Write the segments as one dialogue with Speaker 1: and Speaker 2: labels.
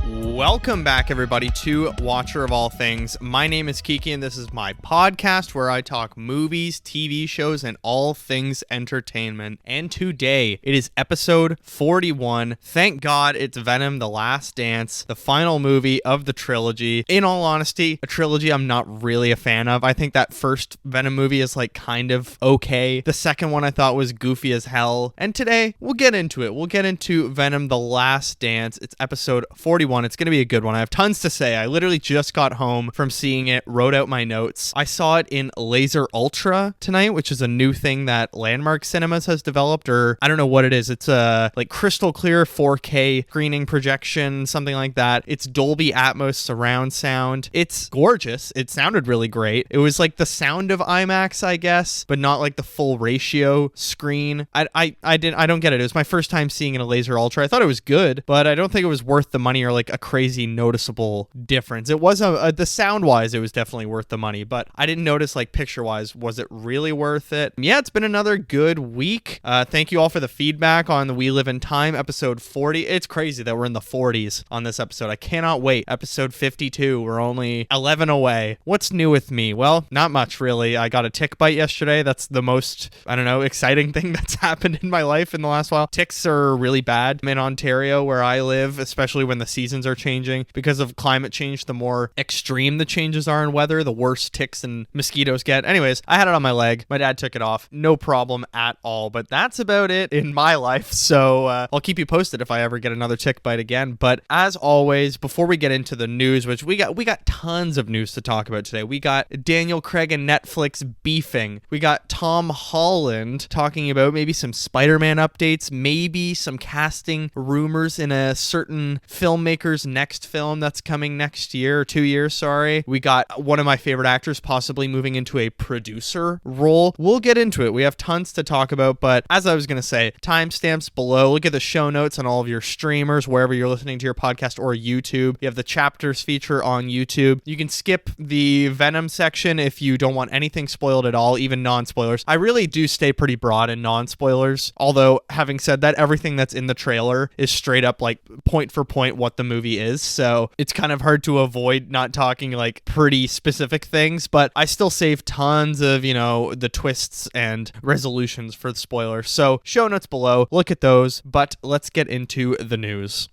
Speaker 1: Welcome back, everybody, to Watcher of All Things. My name is Kiki, and this is my podcast where I talk movies, TV shows, and all things entertainment. And today, it is episode 41. Thank God it's Venom: The Last Dance, the final movie of the trilogy. In all honesty, a trilogy I'm not really a fan of. I think that first Venom movie is like kind of okay. The second one I thought was goofy as hell. And today, we'll get into it. We'll get into Venom: The Last Dance. It's episode 41. It's going to be a good one. I have tons to say. I literally just got home from seeing it, wrote out my notes. I saw it in Laser Ultra tonight, which is a new thing that Landmark Cinemas has developed, or I don't know what it is. It's a like crystal clear 4K screening projection, something like that. It's Dolby Atmos surround sound. It's gorgeous. It sounded really great. It was like the sound of IMAX, I guess, but not like the full ratio screen. I don't get it. It was my first time seeing it in a Laser Ultra. I thought it was good, but I don't think it was worth the money or like a crazy noticeable difference. It was the sound wise, it was definitely worth the money, but I didn't notice like picture wise, was it really worth it? Yeah, it's been another good week. Thank you all for the feedback on the We Live in Time episode 40. It's crazy that we're in the 40s on this episode. I cannot wait. Episode 52. We're only 11 away. What's new with me? Well, not much really. I got a tick bite yesterday. That's the most, I don't know, exciting thing that's happened in my life in the last while. Ticks are really bad in Ontario where I live, especially when the seasons are changing. Because of climate change, the more extreme the changes are in weather, the worse ticks and mosquitoes get. Anyways, I had it on my leg. My dad took it off. No problem at all. But that's about it in my life. So I'll keep you posted if I ever get another tick bite again. But as always, before we get into the news, which we got tons of news to talk about today. We got Daniel Craig and Netflix beefing. We got Tom Holland talking about maybe some Spider-Man updates, maybe some casting rumors in a certain filmmaker's next film that's coming next year, or 2 years, sorry. We got one of my favorite actors possibly moving into a producer role. We'll get into it. We have tons to talk about, but as I was going to say, timestamps below. Look at the show notes on all of your streamers, wherever you're listening to your podcast or YouTube. You have the chapters feature on YouTube. You can skip the Venom section if you don't want anything spoiled at all, even non-spoilers. I really do stay pretty broad in non-spoilers, although having said that, everything that's in the trailer is straight up like point for point what the movie is, so it's kind of hard to avoid not talking like pretty specific things, but I still save tons of, the twists and resolutions for the spoilers. So show notes below, look at those, but let's get into the news.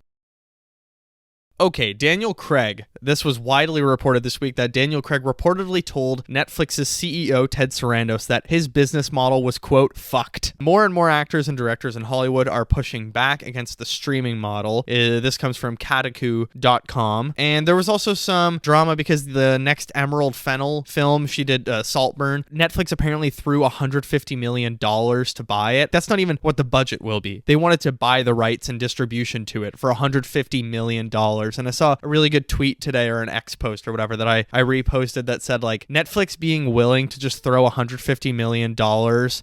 Speaker 1: Okay, Daniel Craig. This was widely reported this week that Daniel Craig reportedly told Netflix's CEO Ted Sarandos that his business model was, quote, fucked. More and more actors and directors in Hollywood are pushing back against the streaming model. This comes from Kataku.com. And there was also some drama because the next Emerald Fennell film, she did Saltburn. Netflix apparently threw $150 million to buy it. That's not even what the budget will be. They wanted to buy the rights and distribution to it for $150 million. And I saw a really good tweet today, or an X post or whatever, that I reposted that said like Netflix being willing to just throw $150 million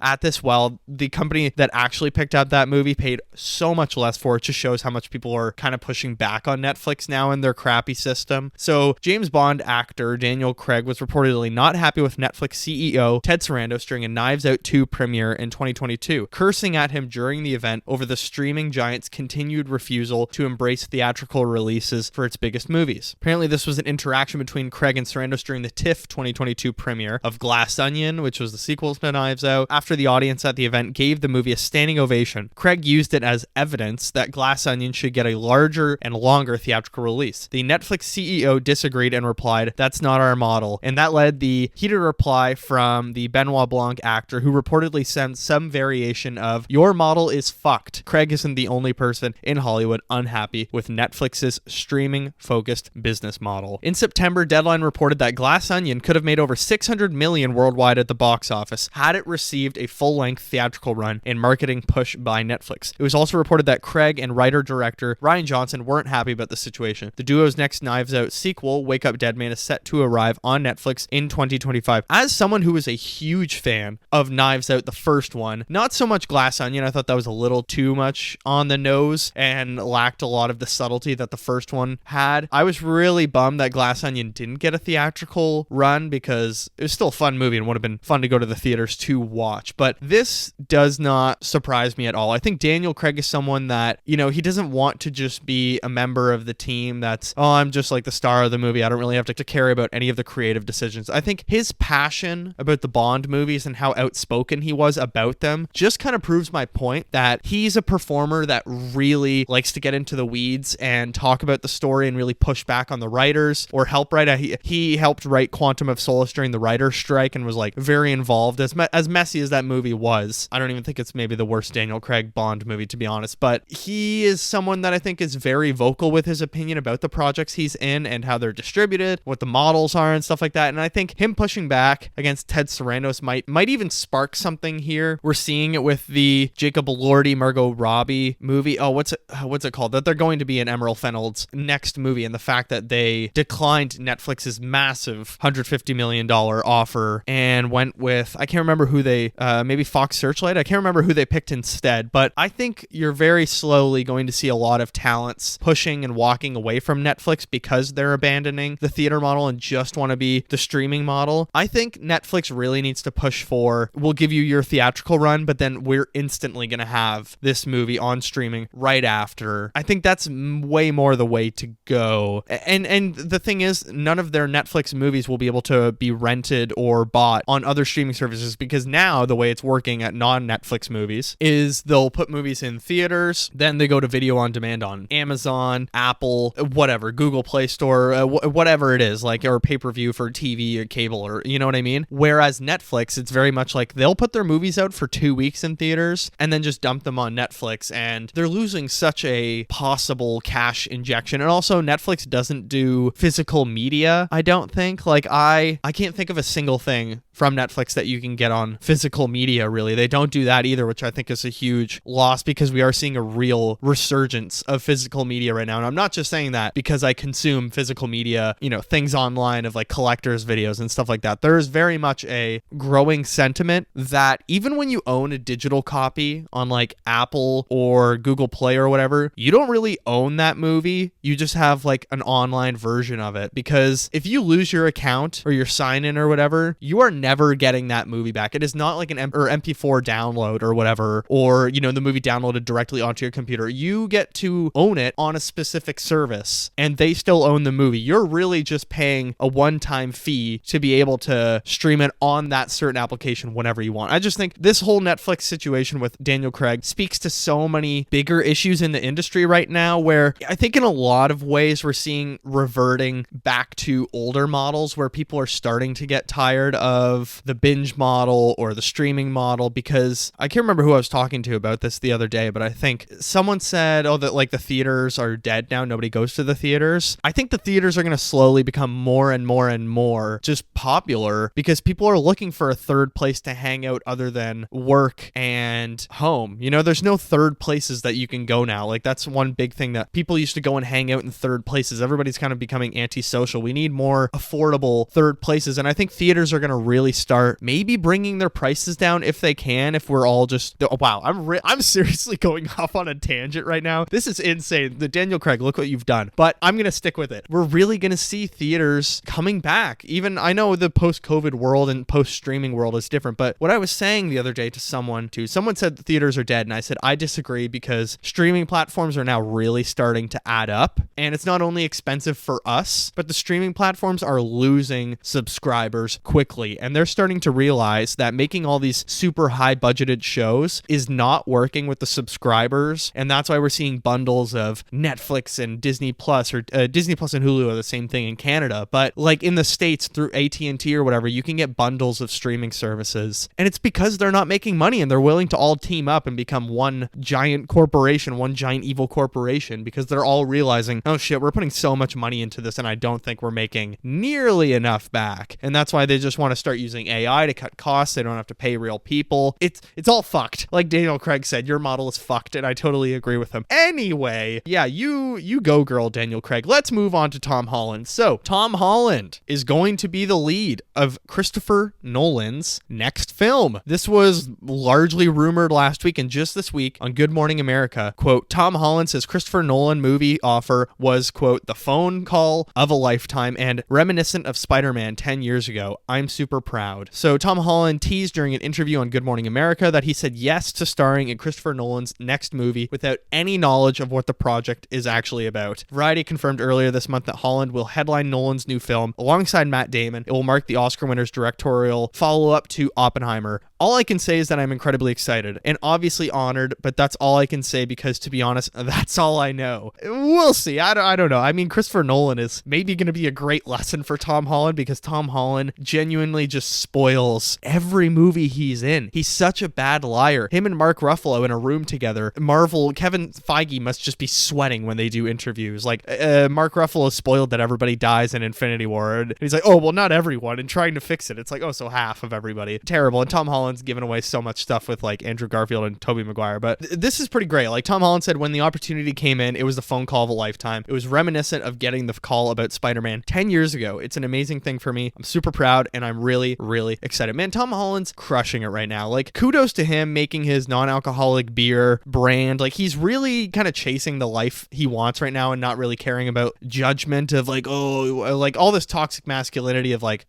Speaker 1: at this, while the company that actually picked up that movie paid so much less for it, just shows how much people are kind of pushing back on Netflix now in their crappy system. So James Bond actor Daniel Craig was reportedly not happy with Netflix CEO Ted Sarandos during a Knives Out 2 premiere in 2022, cursing at him during the event over the streaming giant's continued refusal to embrace theatrical releases for its biggest movies. Apparently, this was an interaction between Craig and Sarandos during the TIFF 2022 premiere of Glass Onion, which was the sequel to Knives Out. After the audience at the event gave the movie a standing ovation, Craig used it as evidence that Glass Onion should get a larger and longer theatrical release. The Netflix CEO disagreed and replied, "That's not our model." And that led the heated reply from the Benoit Blanc actor, who reportedly sent some variation of, "Your model is fucked." Craig isn't the only person in Hollywood unhappy with Netflix's streaming-focused business model. In September, Deadline reported that Glass Onion could have made over $600 million worldwide at the box office had it received a full-length theatrical run and marketing push by Netflix. It was also reported that Craig and writer-director Rian Johnson weren't happy about the situation. The duo's next Knives Out sequel, Wake Up Dead Man, is set to arrive on Netflix in 2025. As someone who was a huge fan of Knives Out, the first one, not so much Glass Onion, I thought that was a little too much on the nose and lacked a lot of the subtlety that the first one had. I was really bummed that Glass Onion didn't get a theatrical run because it was still a fun movie and would have been fun to go to the theaters to watch. But this does not surprise me at all. I think Daniel Craig is someone that, you know, he doesn't want to just be a member of the team that's, oh, I'm just like the star of the movie. I don't really have to care about any of the creative decisions. I think his passion about the Bond movies and how outspoken he was about them just kind of proves my point that he's a performer that really likes to get into the weeds and talk about the story and really push back on the writers or help write. He helped write Quantum of Solace during the writer's strike and was like very involved. As messy as that movie was, I don't even think it's maybe the worst Daniel Craig Bond movie, to be honest, but he is someone that I think is very vocal with his opinion about the projects he's in and how they're distributed, what the models are and stuff like that. And I think him pushing back against Ted Sarandos might even spark something here. We're seeing it with the Jacob Elordi, Margot Robbie movie. Oh, what's it called? That they're going to be in Emerald Fennell's next movie, and the fact that they declined Netflix's massive $150 million offer and went with, I can't remember who they, maybe Fox Searchlight. I can't remember who they picked instead, but I think you're very slowly going to see a lot of talents pushing and walking away from Netflix because they're abandoning the theater model and just want to be the streaming model. I think Netflix really needs to push for, we'll give you your theatrical run, but then we're instantly going to have this movie on streaming right after. I think that's way more the way to go. And the thing is, none of their Netflix movies will be able to be rented or bought on other streaming services, because now the way it's working at non-Netflix movies is they'll put movies in theaters, then they go to video on demand on Amazon, Apple, whatever, Google Play Store, whatever it is, like, or pay-per-view for TV or cable, or you know what I mean? Whereas Netflix, it's very much like they'll put their movies out for 2 weeks in theaters and then just dump them on Netflix, and they're losing such a possible cash injection. And also Netflix doesn't do physical media, I don't think. Like, I can't think of a single thing from Netflix that you can get on physical media, really. They don't do that either, which I think is a huge loss, because we are seeing a real resurgence of physical media right now. And I'm not just saying that because I consume physical media, you know, things online of like collectors videos and stuff like that. There is very much a growing sentiment that even when you own a digital copy on like Apple or Google Play or whatever, you don't really own that movie. You just have like an online version of it, because if you lose your account or your sign in or whatever, you are never getting that movie back. It is not like an MP4 download or whatever, or, you know, the movie downloaded directly onto your computer. You get to own it on a specific service and they still own the movie. You're really just paying a one-time fee to be able to stream it on that certain application whenever you want. I just think this whole Netflix situation with Daniel Craig speaks to so many bigger issues in the industry right now, where I think in a lot of ways we're seeing reverting back to older models, where people are starting to get tired of the binge model or the streaming model. Because I can't remember who I was talking to about this the other day, but I think someone said, oh, that like the theaters are dead now, nobody goes to the theaters. I think the theaters are going to slowly become more and more and more just popular, because people are looking for a third place to hang out other than work and home. You know, there's no third places that you can go now. Like, that's one big thing, that people used to go and hang out in third places. Everybody's kind of becoming antisocial. We need more affordable third places. And I think theaters are going to really start maybe bringing their prices down if they can, if we're all just, oh, wow, I'm seriously going off on a tangent right now. This is insane. The Daniel Craig, look what you've done. But I'm going to stick with it. We're really going to see theaters coming back. Even, I know the post-COVID world and post-streaming world is different, but what I was saying the other day to someone said the theaters are dead, and I said I disagree, because streaming platforms are now really starting to add up, and it's not only expensive for us, but the streaming platforms are losing subscribers quickly, and they're starting to realize that making all these super high budgeted shows is not working with the subscribers, and that's why we're seeing bundles of Netflix and Disney Plus, or Disney Plus and Hulu are the same thing in Canada, but like in the States through AT&T or whatever, you can get bundles of streaming services, and it's because they're not making money and they're willing to all team up and become one giant corporation, one giant evil corporation, because they're all realizing, oh shit, we're putting so much money into this and I don't think we're making nearly enough back. And that's why they just want to start using AI to cut costs. They don't have to pay real people. It's all fucked. Like Daniel Craig said, your model is fucked, and I totally agree with him. Anyway, yeah, you go, girl, Daniel Craig. Let's move on to Tom Holland. So, Tom Holland is going to be the lead of Christopher Nolan's next film. This was largely rumored last week, and just this week on Good Morning America, quote, Tom Holland says Christopher Nolan movie offer was, quote, the phone call of a lifetime and reminiscent of Spider-Man 10 years ago. I'm super proud. So Tom Holland teased during an interview on Good Morning America that he said yes to starring in Christopher Nolan's next movie without any knowledge of what the project is actually about. Variety confirmed earlier this month that Holland will headline Nolan's new film alongside Matt Damon. It will mark the Oscar winner's directorial follow-up to Oppenheimer. All I can say is that I'm incredibly excited and obviously honored, but that's all I can say because, to be honest, that's all I know. We'll see. I don't know. I mean, Christopher Nolan is maybe going to be a great lesson for Tom Holland because Tom Holland genuinely just spoils every movie he's in. He's such a bad liar. Him and Mark Ruffalo in a room together. Kevin Feige must just be sweating when they do interviews. Like, Mark Ruffalo spoiled that everybody dies in Infinity War. And he's like, oh, well, not everyone. And trying to fix it. It's like, oh, so half of everybody. Terrible. And Tom Holland's given away so much stuff with like Andrew Garfield and Tobey Maguire. But this is pretty great. Like Tom Holland said, when the opportunity came in, it was the phone call of a lifetime. It was reminiscent of getting the call about Spider-Man 10 years ago. It's an amazing thing for me. I'm super proud and I'm really, really excited. Man, Tom Holland's crushing it right now. Like, kudos to him making his non-alcoholic beer brand. Like, he's really kind of chasing the life he wants right now and not really caring about judgment of like, oh, like all this toxic masculinity of like,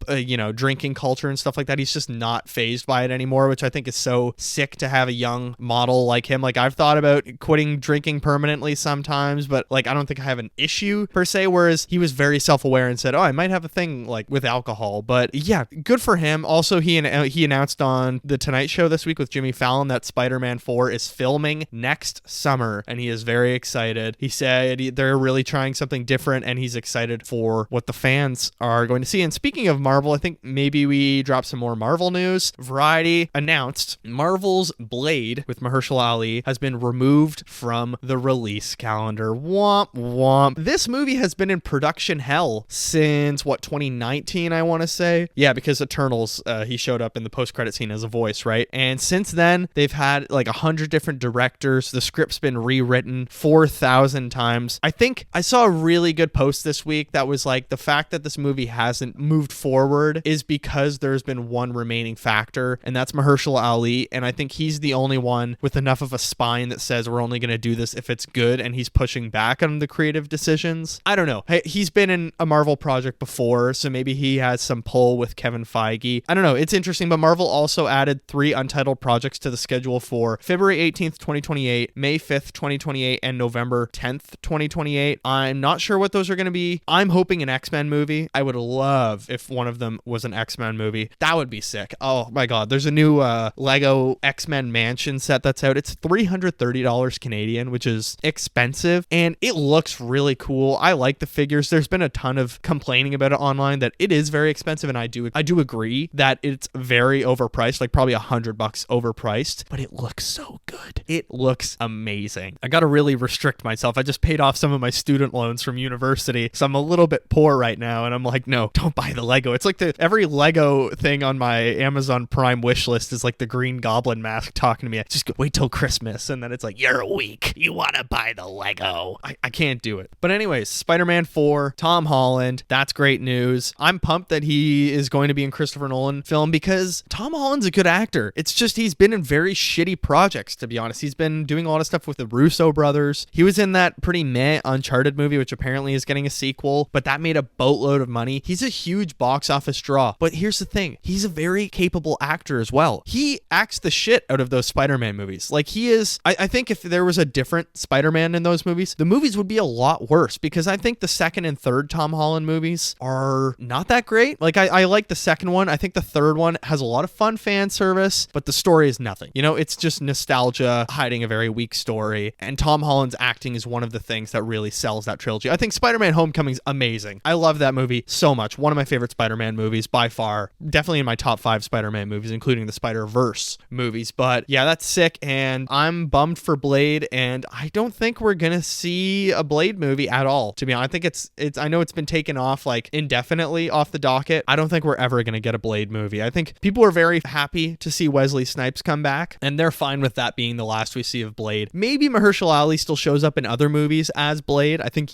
Speaker 1: drinking culture and stuff like that. He's just not fazed by it anymore, which I think is so sick to have a young model like him. Like, I've thought about quitting drinking permanently sometimes, but like, I don't think I have an issue per se, whereas he was very self-aware and said, oh, I might have a thing like with alcohol. But yeah, good for him. Also, he announced on The Tonight Show this week with Jimmy Fallon that Spider-Man 4 is filming next summer, and he is very excited. He said they're really trying something different, and he's excited for what the fans are going to see. And speaking of Marvel, I think maybe we drop some more Marvel news. Variety announced Marvel's Blade with Mahershala Ali has been removed from the release calendar. Womp womp. This movie has been in production hell since 2019, I want to say. Yeah, because Eternals, he showed up in the post-credit scene as a voice, right? And since then, they've had like 100 different directors. The script's been rewritten 4,000 times. I think I saw a really good post this week that was like, the fact that this movie hasn't moved forward is because there's been one remaining factor, and that's Mahershala Ali. And I think he's the only one with enough of a spine that says we're only going to do this if it's good, and he's pushing back on the creative decisions. I don't know. Hey, he's been in a Marvel project before, so maybe he has some pull with Kevin Feige. I don't know. It's interesting, but Marvel also added 3 untitled projects to the schedule for February 18th, 2028, May 5th, 2028, and November 10th, 2028. I'm not sure what those are going to be. I'm hoping an X-Men movie. I would love if one of them was an X-Men movie. That would be sick. Oh my God. There's a new Lego X-Men mansion set that's out. It's $330 Canadian, which is expensive, and it looks really cool. I like the figures. There's been a ton of complaining about it online that it is very expensive, and I do agree that it's very overpriced, like probably $100 overpriced, but it looks so good. It looks amazing. I gotta really restrict myself. I just paid off some of my student loans from university, so I'm a little bit poor right now, and I'm like, no, don't buy the Lego. It's like every Lego thing on my Amazon Prime wish list is like the Green Goblin mask talking to me. Just wait till Christmas, and then it's like, you're weak. You want to buy the Lego. I can't do it. But anyways, Spider-Man 4, Tom Holland, that's great news. I'm pumped that he is going to be in Christopher Nolan film because Tom Holland's a good actor. It's just he's been in very shitty projects, to be honest. He's been doing a lot of stuff with the Russo brothers. He was in that pretty meh Uncharted movie, which apparently is getting a sequel, but that made a boatload of money. He's a huge box office draw. But here's the thing. He's a very capable actor as well. He acts the shit out of those Spider-Man movies. Like, he is, I think if there was a different Spider-Man in those movies, the movies would be a lot worse, because I think the second and third Tom Holland movies are not that great. Like, I like the second one. I think the third one has a lot of fun fan service, but the story is nothing. It's just nostalgia hiding a very weak story, and Tom Holland's acting is one of the things that really sells that trilogy. I think Spider-Man Homecoming's amazing. I love that movie so much. One of my favorite Spider-Man movies by far. Definitely in my top 5 Spider-Man movies, including doing the Spider-Verse movies. But yeah, that's sick, and I'm bummed for Blade, and I don't think we're gonna see a Blade movie at all, to be honest. I think it's I know it's been taken off like indefinitely off the docket. I don't think we're ever gonna get a Blade movie. I think people are very happy to see Wesley Snipes come back, and they're fine with that being the last we see of Blade. Maybe Mahershala Ali still shows up in other movies as Blade. I think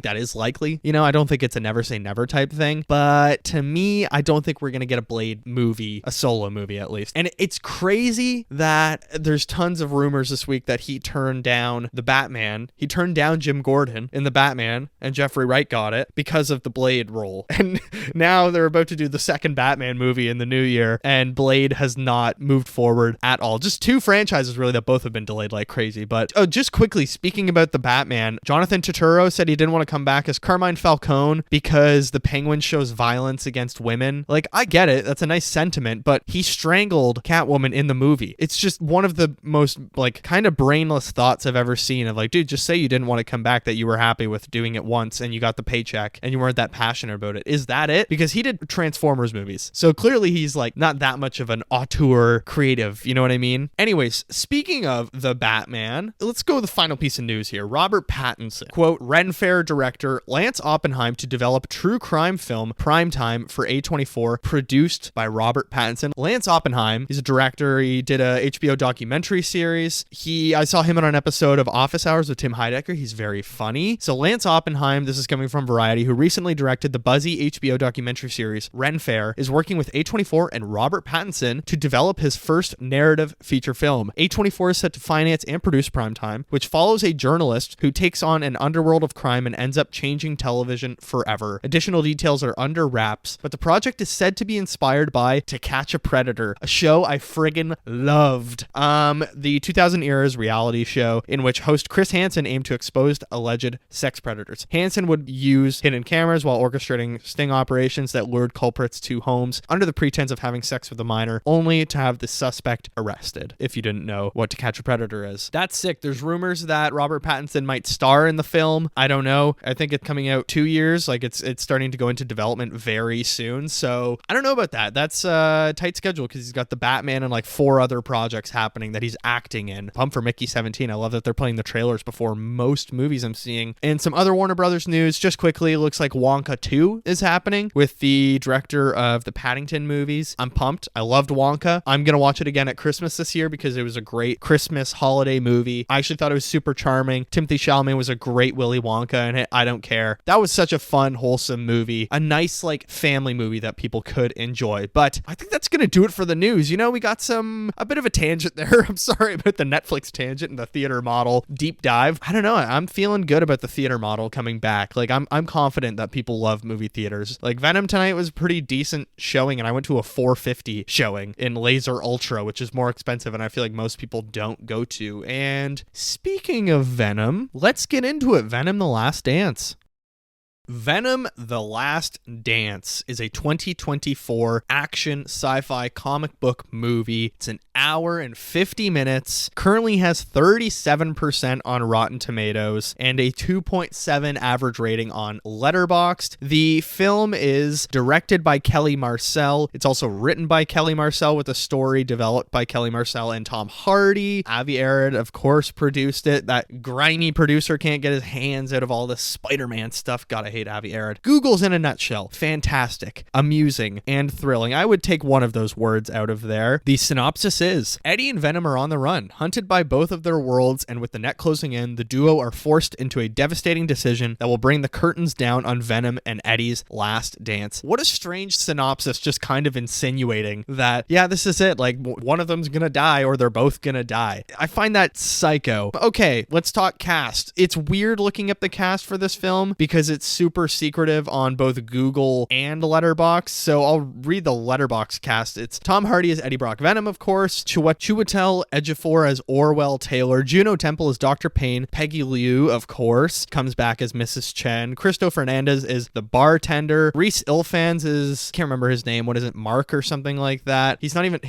Speaker 1: that is likely. You know, I don't think it's a never say never type thing, but to me, I don't think we're gonna get a Blade movie, a solo movie at least. And it's crazy that there's tons of rumors this week that he turned down the Batman. He turned down Jim Gordon in the Batman, and Jeffrey Wright got it because of the Blade role. And now they're about to do the second Batman movie in the new year, and Blade has not moved forward at all. Just two franchises really that both have been delayed like crazy. But just quickly speaking about the Batman, Jonathan Turturro said he didn't want to come back as Carmine Falcone because the Penguin shows violence against women. Like, I get it, that's a nice sentiment, but he strangled Catwoman in the movie. It's just one of the most like kind of brainless thoughts I've ever seen of like, dude, just say you didn't want to come back, that you were happy with doing it once and you got the paycheck and you weren't that passionate about it. Is that it? Because he did Transformers movies, so clearly he's like not that much of an auteur creative, you know what I mean? Anyways, speaking of the Batman, let's go with the final piece of news here. Robert Pattinson, quote, Ren Fair director Lance Oppenheim to develop true crime film Primetime for A24, produced by Robert Pattinson. Lance Oppenheim, he's a director. He did a HBO documentary series. I saw him on an episode of Office Hours with Tim Heidecker. He's very funny. So Lance Oppenheim, this is coming from Variety, who recently directed the buzzy HBO documentary series Ren Fair, is working with A24 and Robert Pattinson to develop his first narrative feature film. A24 is set to finance and produce Primetime, which follows a journalist who takes on an underworld of crime and ends up changing television forever. Additional details are under wraps, but the project is said to be inspired by To Catch a Predator, a show I friggin' loved. The 2000 era's reality show in which host Chris Hansen aimed to expose alleged sex predators. Hansen would use hidden cameras while orchestrating sting operations that lured culprits to homes under the pretense of having sex with a minor, only to have the suspect arrested, if you didn't know what To Catch a Predator is. That's sick. There's rumors that Robert Pattinson might star in the film. I don't know. I think it's coming out 2 years. Like it's starting to go into development very soon. So I don't know about that. That's a tight schedule because he's got the Batman and like 4 other projects happening that he's acting in. Pump for Mickey 17. I love that they're playing the trailers before most movies I'm seeing. And some other Warner Brothers news, just quickly, it looks like Wonka 2 is happening with the director of the Paddington movies. I'm pumped. I loved Wonka. I'm going to watch it again at Christmas this year because it was a great Christmas holiday movie. I actually thought it was super charming. Timothy Chalamet was a great Willy Wonka in it. I don't care. That was such a fun, wholesome movie. A nice, like, family movie that people could enjoy. But I think that's going to do it for the news. You know, we got a bit of a tangent there. I'm sorry about the Netflix tangent and the theater model deep dive. I don't know. I'm feeling good about the theater model coming back. Like, I'm confident that people love movie theaters. Like, Venom tonight was a pretty decent showing, and I went to a $450 showing in Laser Ultra, which is more expensive, and I feel like most people don't go to. And speaking of Venom, let's get into it. Venom: The Last Dance. Venom: The Last Dance is a 2024 action sci-fi comic book movie. It's an hour and 50 minutes, currently has 37% on Rotten Tomatoes and a 2.7 average rating on Letterboxd. The film is directed by Kelly Marcel. It's also written by Kelly Marcel with a story developed by Kelly Marcel and Tom Hardy. Avi Arad, of course, produced it. That grimy producer can't get his hands out of all this Spider-Man stuff. Gotta hate Avi Arad. Google's in a nutshell. Fantastic, amusing, and thrilling. I would take one of those words out of there. The synopsis is, Eddie and Venom are on the run, hunted by both of their worlds, and with the net closing in, the duo are forced into a devastating decision that will bring the curtains down on Venom and Eddie's last dance. What a strange synopsis, just kind of insinuating that, yeah, this is it. Like, one of them's gonna die or they're both gonna die. I find that psycho. Okay, let's talk cast. It's weird looking up the cast for this film because it's super secretive on both Google and Letterboxd, so I'll read the Letterboxd cast. It's Tom Hardy as Eddie Brock Venom, of course, Chiwetel Ejiofor as Orwell Taylor, Juno Temple as Dr. Payne, Peggy Liu, of course, comes back as Mrs. Chen, Cristo Fernandez is the bartender, Reese Ilfans is, can't remember his name, what is it, Mark or something like that. He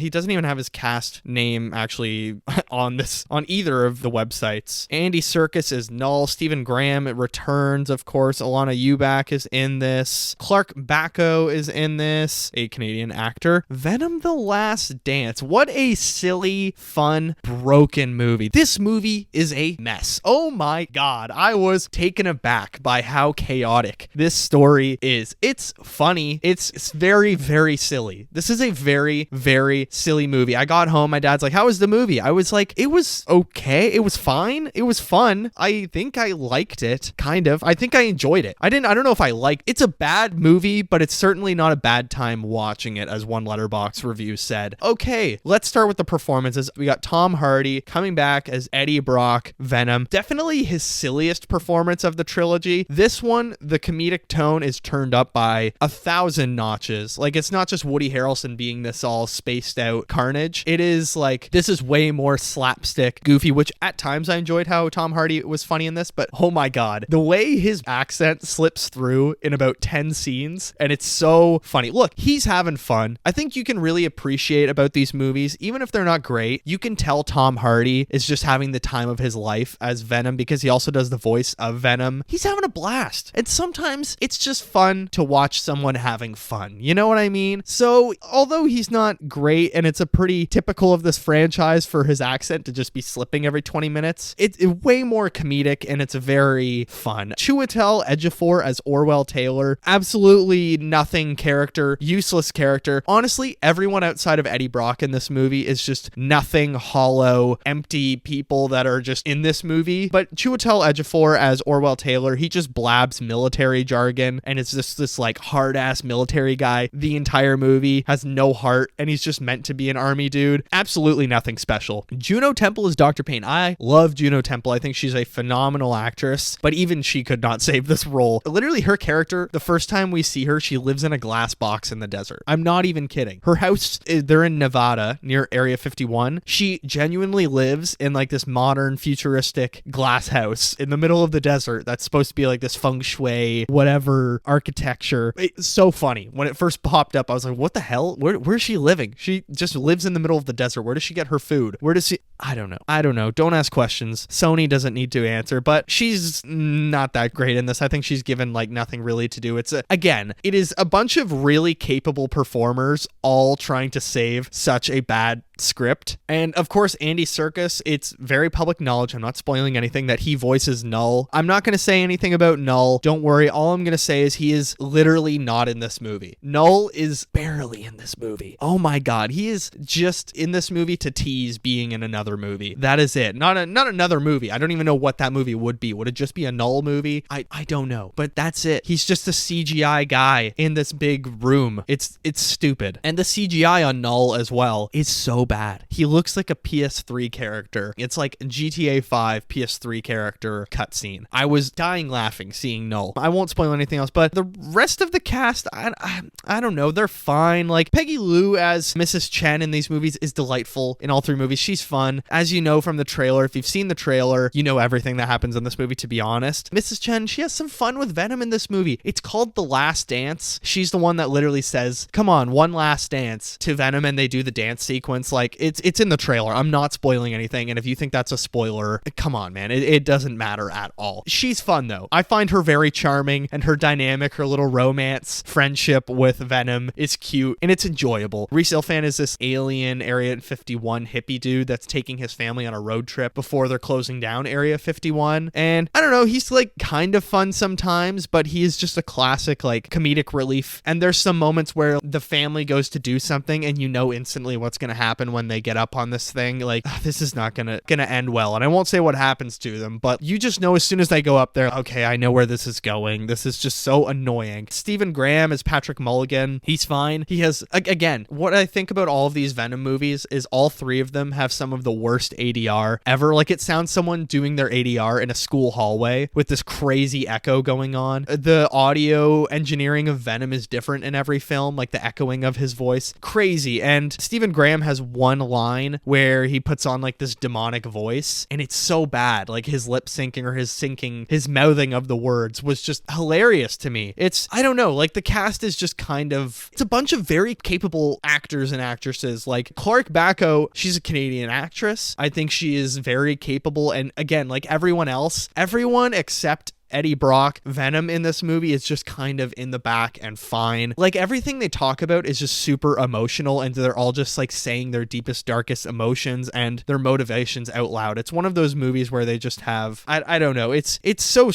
Speaker 1: doesn't even have his cast name actually on either of the websites. Andy Serkis is Null, Stephen Graham returns, of course, Alana Eubank is in this. Clark Bacco is in this, a Canadian actor. Venom: The Last Dance. What a silly, fun, broken movie. This movie is a mess. Oh my God. I was taken aback by how chaotic this story is. It's funny. It's very, very silly. This is a very, very silly movie. I got home. My dad's like, how was the movie? I was like, it was okay. It was fine. It was fun. I think I liked it. Kind of. I think I enjoyed it. I don't know if I liked it's a bad movie, but it's certainly not a bad time watching it, as one Letterboxd review said. Okay, let's start with the performances. We got Tom Hardy coming back as Eddie Brock, Venom. Definitely his silliest performance of the trilogy. This one, the comedic tone is turned up by 1,000 notches. Like, it's not just Woody Harrelson being this all spaced out carnage. It is like, this is way more slapstick, goofy, which at times I enjoyed how Tom Hardy was funny in this, but oh my God, the way his accent slips through in about 10 scenes, and it's so funny. Look, he's having fun. I think you can really appreciate about these movies, even if they're not great, you can tell Tom Hardy is just having the time of his life as Venom, because he also does the voice of Venom. He's having a blast. And sometimes it's just fun to watch someone having fun. You know what I mean? So although he's not great, and it's a pretty typical of this franchise for his accent to just be slipping every 20 minutes, it's way more comedic and it's very fun. Chiwetel Ejiofor as Orwell Taylor, absolutely nothing character, useless character. Honestly, everyone outside of Eddie Brock in this movie is just nothing, hollow, empty people that are just in this movie. But Chiwetel Ejiofor as Orwell Taylor, he just blabs military jargon, and it's just this like hard-ass military guy the entire movie, has no heart, and he's just meant to be an army dude. Absolutely nothing special. Juno Temple is Dr. Payne. I love Juno Temple. I think she's a phenomenal actress, but even she could not save this role. Literally, her character, the first time we see her, she lives in a glass box in the desert. I'm not even kidding. Her house, they're in Nevada near Area 51. She genuinely lives in like this modern futuristic glass house in the middle of the desert that's supposed to be like this feng shui, whatever architecture. It's so funny. When it first popped up, I was like, what the hell? Where's she living? She just lives in the middle of the desert. Where does she get her food? Where does she... I don't know. Don't ask questions. Sony doesn't need to answer, but she's not that great in this. I think she's given like nothing really to do. Again, it is a bunch of really capable performers all trying to save such a bad script. And of course, Andy Serkis, it's very public knowledge, I'm not spoiling anything, that he voices Null. I'm not going to say anything about Null. Don't worry. All I'm going to say is he is literally not in this movie. Null is barely in this movie. Oh my God. He is just in this movie to tease being in another movie. That is it. Not another movie. I don't even know what that movie would be. Would it just be a Null movie? I don't know. But that's it. He's just a CGI guy in this big room. It's stupid. And the CGI on Null as well is so bad. He looks like a PS3 character. It's like GTA 5 PS3 character cutscene. I was dying laughing seeing Null. I won't spoil anything else, but the rest of the cast, I don't know. They're fine. Like Peggy Lou as Mrs. Chen in these movies is delightful in all three movies. She's fun. As you know from the trailer, if you've seen the trailer, you know everything that happens in this movie, to be honest. Mrs. Chen, she has some fun with Venom in this movie. It's called The Last Dance. She's the one that literally says, come on, one last dance to Venom, and they do the dance sequence. Like, it's in the trailer. I'm not spoiling anything, and if you think that's a spoiler, come on, man. It doesn't matter at all. She's fun, though. I find her very charming, and her dynamic, her little romance, friendship with Venom is cute, and it's enjoyable. Reese Ilfan is this alien Area 51 hippie dude that's taking his family on a road trip before they're closing down Area 51, and I don't know, he's like kind of fun sometimes, but he is just a classic like comedic relief, and there's some moments where the family goes to do something and you know instantly what's going to happen when they get up on this thing. Like, this is not gonna end well, and I won't say what happens to them, but you just know as soon as they go up there, okay, I know where this is going. This is just so annoying. Stephen Graham is Patrick Mulligan. He's fine. He has, again, what I think about all of these Venom movies is all three of them have some of the worst ADR ever. Like, it sounds someone doing their ADR in a school hallway with this crazy echo going on. The audio engineering of Venom is different in every film, like the echoing of his voice. Crazy. And Stephen Graham has one line where he puts on like this demonic voice, and it's so bad. Like, his lip syncing or his mouthing of the words was just hilarious to me. I don't know, like the cast is just it's a bunch of very capable actors and actresses. Like Clark Bacco, she's a Canadian actress. I think she is very capable. And again, like everyone else, everyone except Eddie Brock Venom in this movie is just kind of in the back and fine. Like everything they talk about is just super emotional, and they're all just like saying their deepest, darkest emotions and their motivations out loud. It's one of those movies where they just have, I don't know. It's so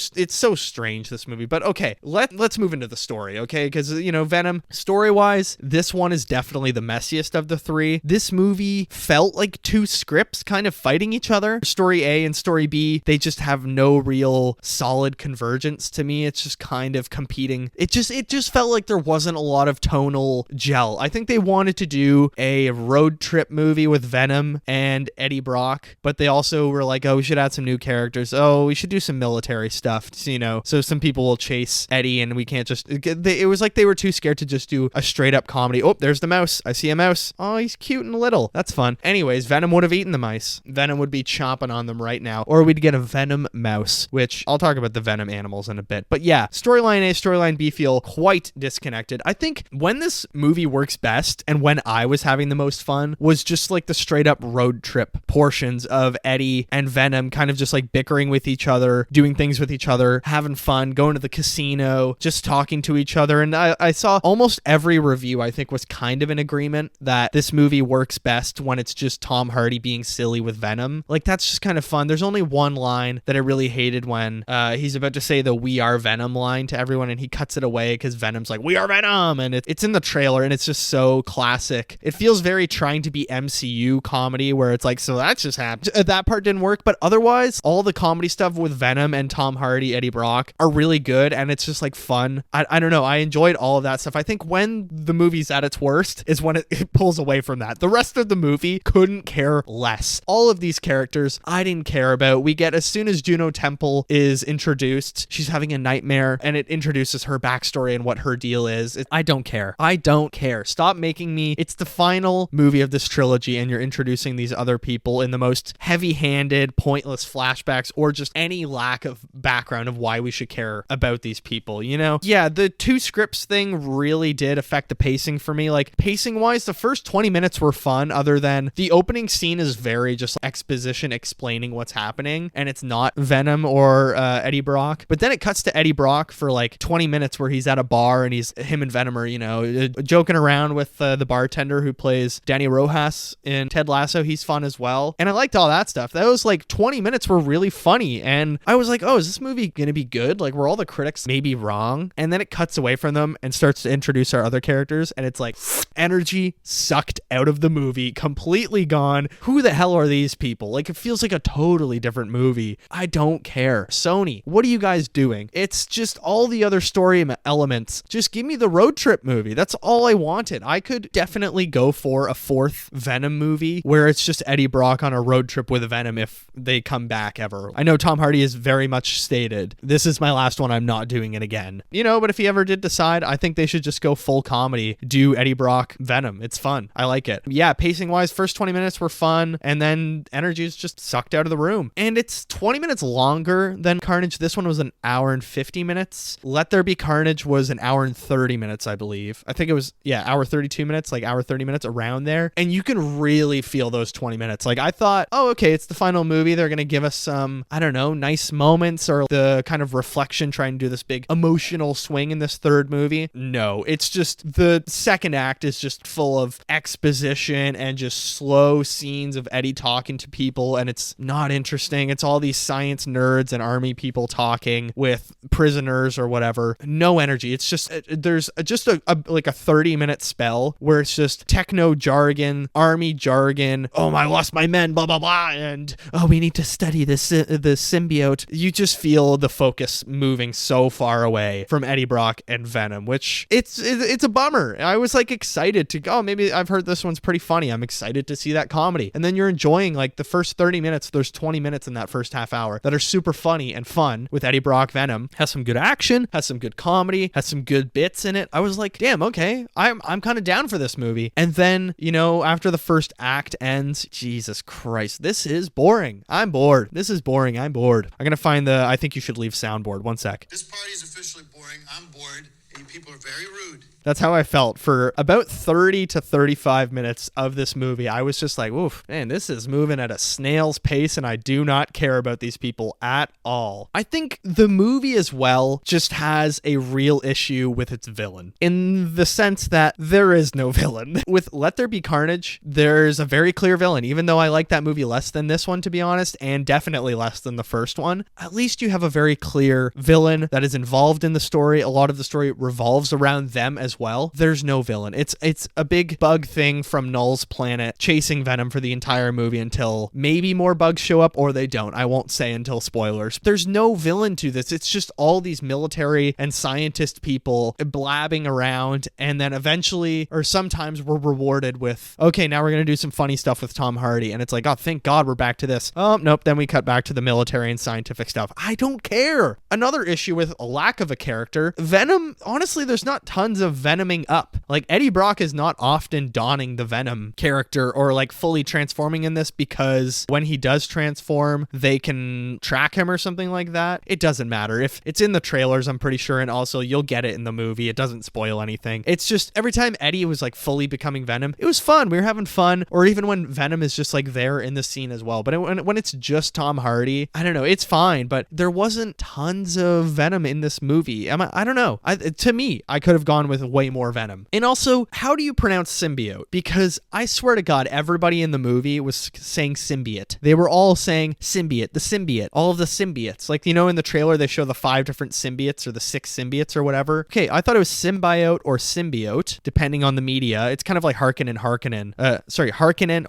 Speaker 1: strange, this movie. But okay, let's move into the story, okay? Because, you know, Venom, story-wise, this one is definitely the messiest of the three. This movie felt like two scripts kind of fighting each other. Story A and story B, they just have no real solid convergence to me. It's just kind of competing. It just felt like there wasn't a lot of tonal gel. I think they wanted to do a road trip movie with Venom and Eddie Brock, but they also were like, oh, we should add some new characters. Oh, we should do some military stuff, you know, so some people will chase Eddie and we can't just, it was like they were too scared to just do a straight up comedy. Oh, there's the mouse. I see a mouse. Oh, he's cute and little. That's fun. Anyways, Venom would have eaten the mice. Venom would be chomping on them right now. Or we'd get a Venom mouse, which I'll talk about the Venom animals in a bit. But yeah, storyline A, storyline B feel quite disconnected. I think when this movie works best and when I was having the most fun was just like the straight up road trip portions of Eddie and Venom kind of just like bickering with each other, doing things with each other, having fun, going to the casino, just talking to each other. And I saw almost every review, I think, was kind of in agreement that this movie works best when it's just Tom Hardy being silly with Venom. Like, that's just kind of fun. There's only one line that I really hated when he's about to say the "We are Venom" line to everyone, and he cuts it away because Venom's like, "We are Venom," and it's in the trailer, and it's just so classic. It feels very trying to be MCU comedy, where it's like, so that's just happened. That part didn't work, but otherwise, all the comedy stuff with Venom and Tom Hardy, Eddie Brock are really good, and it's just like fun. I don't know. I enjoyed all of that stuff. I think when the movie's at its worst is when it pulls away from that. The rest of the movie couldn't care less. All of these characters I didn't care about. We get, as soon as Juno Temple is introduced, she's having a nightmare, and it introduces her backstory and what her deal is. I don't care. I don't care. Stop making me. It's the final movie of this trilogy, and you're introducing these other people in the most heavy-handed, pointless flashbacks, or just any lack of background of why we should care about these people, you know? Yeah, the two scripts thing really did affect the pacing for me. Like, pacing-wise, the first 20 minutes were fun, other than the opening scene is very just exposition explaining what's happening, and it's not Venom or Eddie Brock. But then it cuts to Eddie Brock for like 20 minutes where he's at a bar, and him and Venom are, you know, joking around with the bartender who plays Danny Rojas in Ted Lasso. He's fun as well. And I liked all that stuff. Those like 20 minutes were really funny. And I was like, oh, is this movie going to be good? Like, were all the critics maybe wrong? And then it cuts away from them and starts to introduce our other characters. And it's like energy sucked out of the movie, completely gone. Who the hell are these people? Like, it feels like a totally different movie. I don't care. Sony, what are you guys doing? It's just all the other story elements. Just give me the road trip movie. That's all I wanted. I could definitely go for a fourth Venom movie where it's just Eddie Brock on a road trip with Venom if they come back ever. I know Tom Hardy has very much stated, this is my last one, I'm not doing it again. You know, but if he ever did decide, I think they should just go full comedy, do Eddie Brock Venom. It's fun. I like it. Yeah, pacing wise, first 20 minutes were fun, and then energy is just sucked out of the room. And it's 20 minutes longer than Carnage. This one was an hour and 50 minutes. Let There Be Carnage was an hour and 30 minutes, I believe. I think it was, hour 32 minutes, like hour 30 minutes around there. And you can really feel those 20 minutes. Like, I thought, oh, okay, it's the final movie. They're going to give us some, I don't know, nice moments or the kind of reflection, trying to do this big emotional swing in this third movie. No, it's just the second act is just full of exposition and just slow scenes of Eddie talking to people, and it's not interesting. It's all these science nerds and army people talking with prisoners or whatever. No energy. It's just, there's just a 30-minute spell where it's just techno jargon, army jargon. Oh, I lost my men, blah, blah, blah. And, oh, we need to study the symbiote. You just feel the focus moving so far away from Eddie Brock and Venom, which it's a bummer. I was like excited to go, maybe I've heard this one's pretty funny. I'm excited to see that comedy. And then you're enjoying like the first 30 minutes. There's 20 minutes in that first half hour that are super funny and fun with Eddie Brock Venom. Has some good action, has some good comedy, has some good bits in it. I was like, damn, okay, I'm kind of down for this movie. And then, you know, after the first act ends, Jesus Christ, this is boring. I'm bored. This is boring. I'm bored. I'm gonna find the I think you should leave soundboard. One sec.
Speaker 2: This party is officially boring. I'm bored. And you people are very rude.
Speaker 1: That's how I felt for about 30 to 35 minutes of this movie. I was just like, oof, man, this is moving at a snail's pace, and I do not care about these people at all. I think the movie as well just has a real issue with its villain, in the sense that there is no villain. With Let There Be Carnage, there's a very clear villain, even though I like that movie less than this one, to be honest, and definitely less than the first one. At least you have a very clear villain that is involved in the story. A lot of the story revolves around them as well. There's no villain. It's a big bug thing from Null's planet chasing Venom for the entire movie until maybe more bugs show up, or they don't. I won't say until spoilers. There's no villain to this. It's just all these military and scientist people blabbing around, and then eventually, or sometimes, we're rewarded with, okay, now we're going to do some funny stuff with Tom Hardy, and it's like, oh, thank God we're back to this. Oh, nope, then we cut back to the military and scientific stuff. I don't care. Another issue with a lack of a character, Venom, honestly, there's not tons of Venoming up. Like, Eddie Brock is not often donning the Venom character or like fully transforming in this, because when he does transform, they can track him or something like that. It doesn't matter. If it's in the trailers, I'm pretty sure, and also you'll get it in the movie. It doesn't spoil anything. It's just every time Eddie was like fully becoming Venom, it was fun. We were having fun. Or even when Venom is just like there in the scene as well. But when it's just Tom Hardy, I don't know, it's fine, but there wasn't tons of Venom in this movie. I don't know. To me, I could have gone with way more Venom. And also, how do you pronounce symbiote? Because I swear to God, everybody in the movie was saying symbiote. They were all saying symbiote, the symbiote, all of the symbiotes. Like, you know, in the trailer, they show the 5 different symbiotes or the 6 symbiotes or whatever. Okay, I thought it was symbiote or symbiote, depending on the media. It's kind of like Harkonnen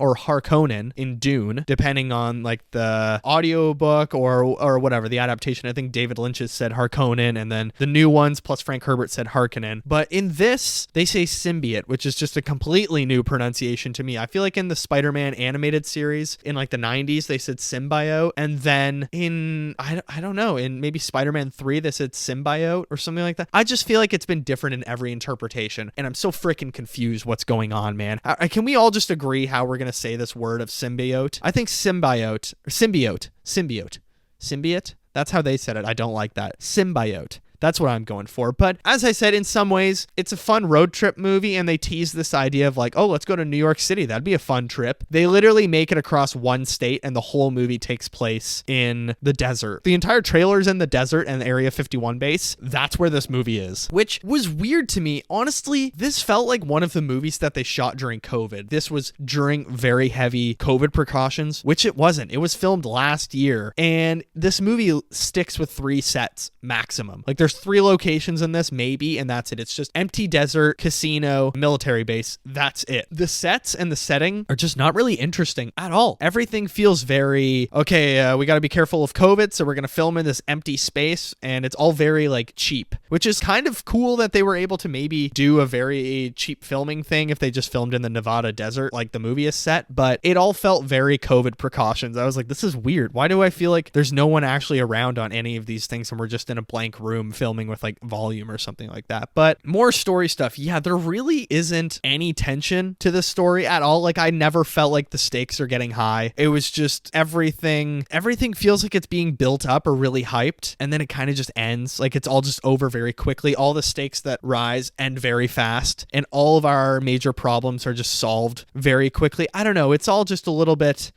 Speaker 1: or Harkonnen in Dune, depending on like the audiobook or whatever, the adaptation. I think David Lynch has said Harkonnen, and then the new ones plus Frank Herbert said Harkonnen. But in this, they say symbiote, which is just a completely new pronunciation to me. I feel like in the Spider-Man animated series in like the 90s, they said symbiote, and then in, I don't know, in maybe Spider-Man 3, they said symbiote or something like that. I just feel like it's been different in every interpretation, and I'm so freaking confused what's going on, man. Can we all just agree how we're going to say this word of symbiote? I think symbiote. That's how they said it. I don't like that. Symbiote. That's what I'm going for. But as I said, in some ways, it's a fun road trip movie, and they tease this idea of like, oh, let's go to New York City. That'd be a fun trip. They literally make it across one state, and the whole movie takes place in the desert. The entire trailer's in the desert and the Area 51 base. That's where this movie is, which was weird to me. Honestly, this felt like one of the movies that they shot during COVID. This was during very heavy COVID precautions, which it wasn't. It was filmed last year, and this movie sticks with 3 sets maximum. Like, there's 3 locations in this, maybe, and that's it. It's just empty desert, casino, military base. That's it. The sets and the setting are just not really interesting at all. Everything feels very, okay, we got to be careful of COVID, so we're going to film in this empty space, and it's all very, like, cheap, which is kind of cool that they were able to maybe do a very cheap filming thing if they just filmed in the Nevada desert, like the movie is set, but it all felt very COVID precautions. I was like, this is weird. Why do I feel like there's no one actually around on any of these things, and we're just in a blank room filming with like volume or something like that? But more story stuff. Yeah, there really isn't any tension to this story at all. Like, I never felt like the stakes are getting high. It was just everything feels like it's being built up or really hyped, and then it kind of just ends. Like, it's all just over very quickly. All the stakes that rise end very fast, and all of our major problems are just solved very quickly. I don't know. It's all just a little bit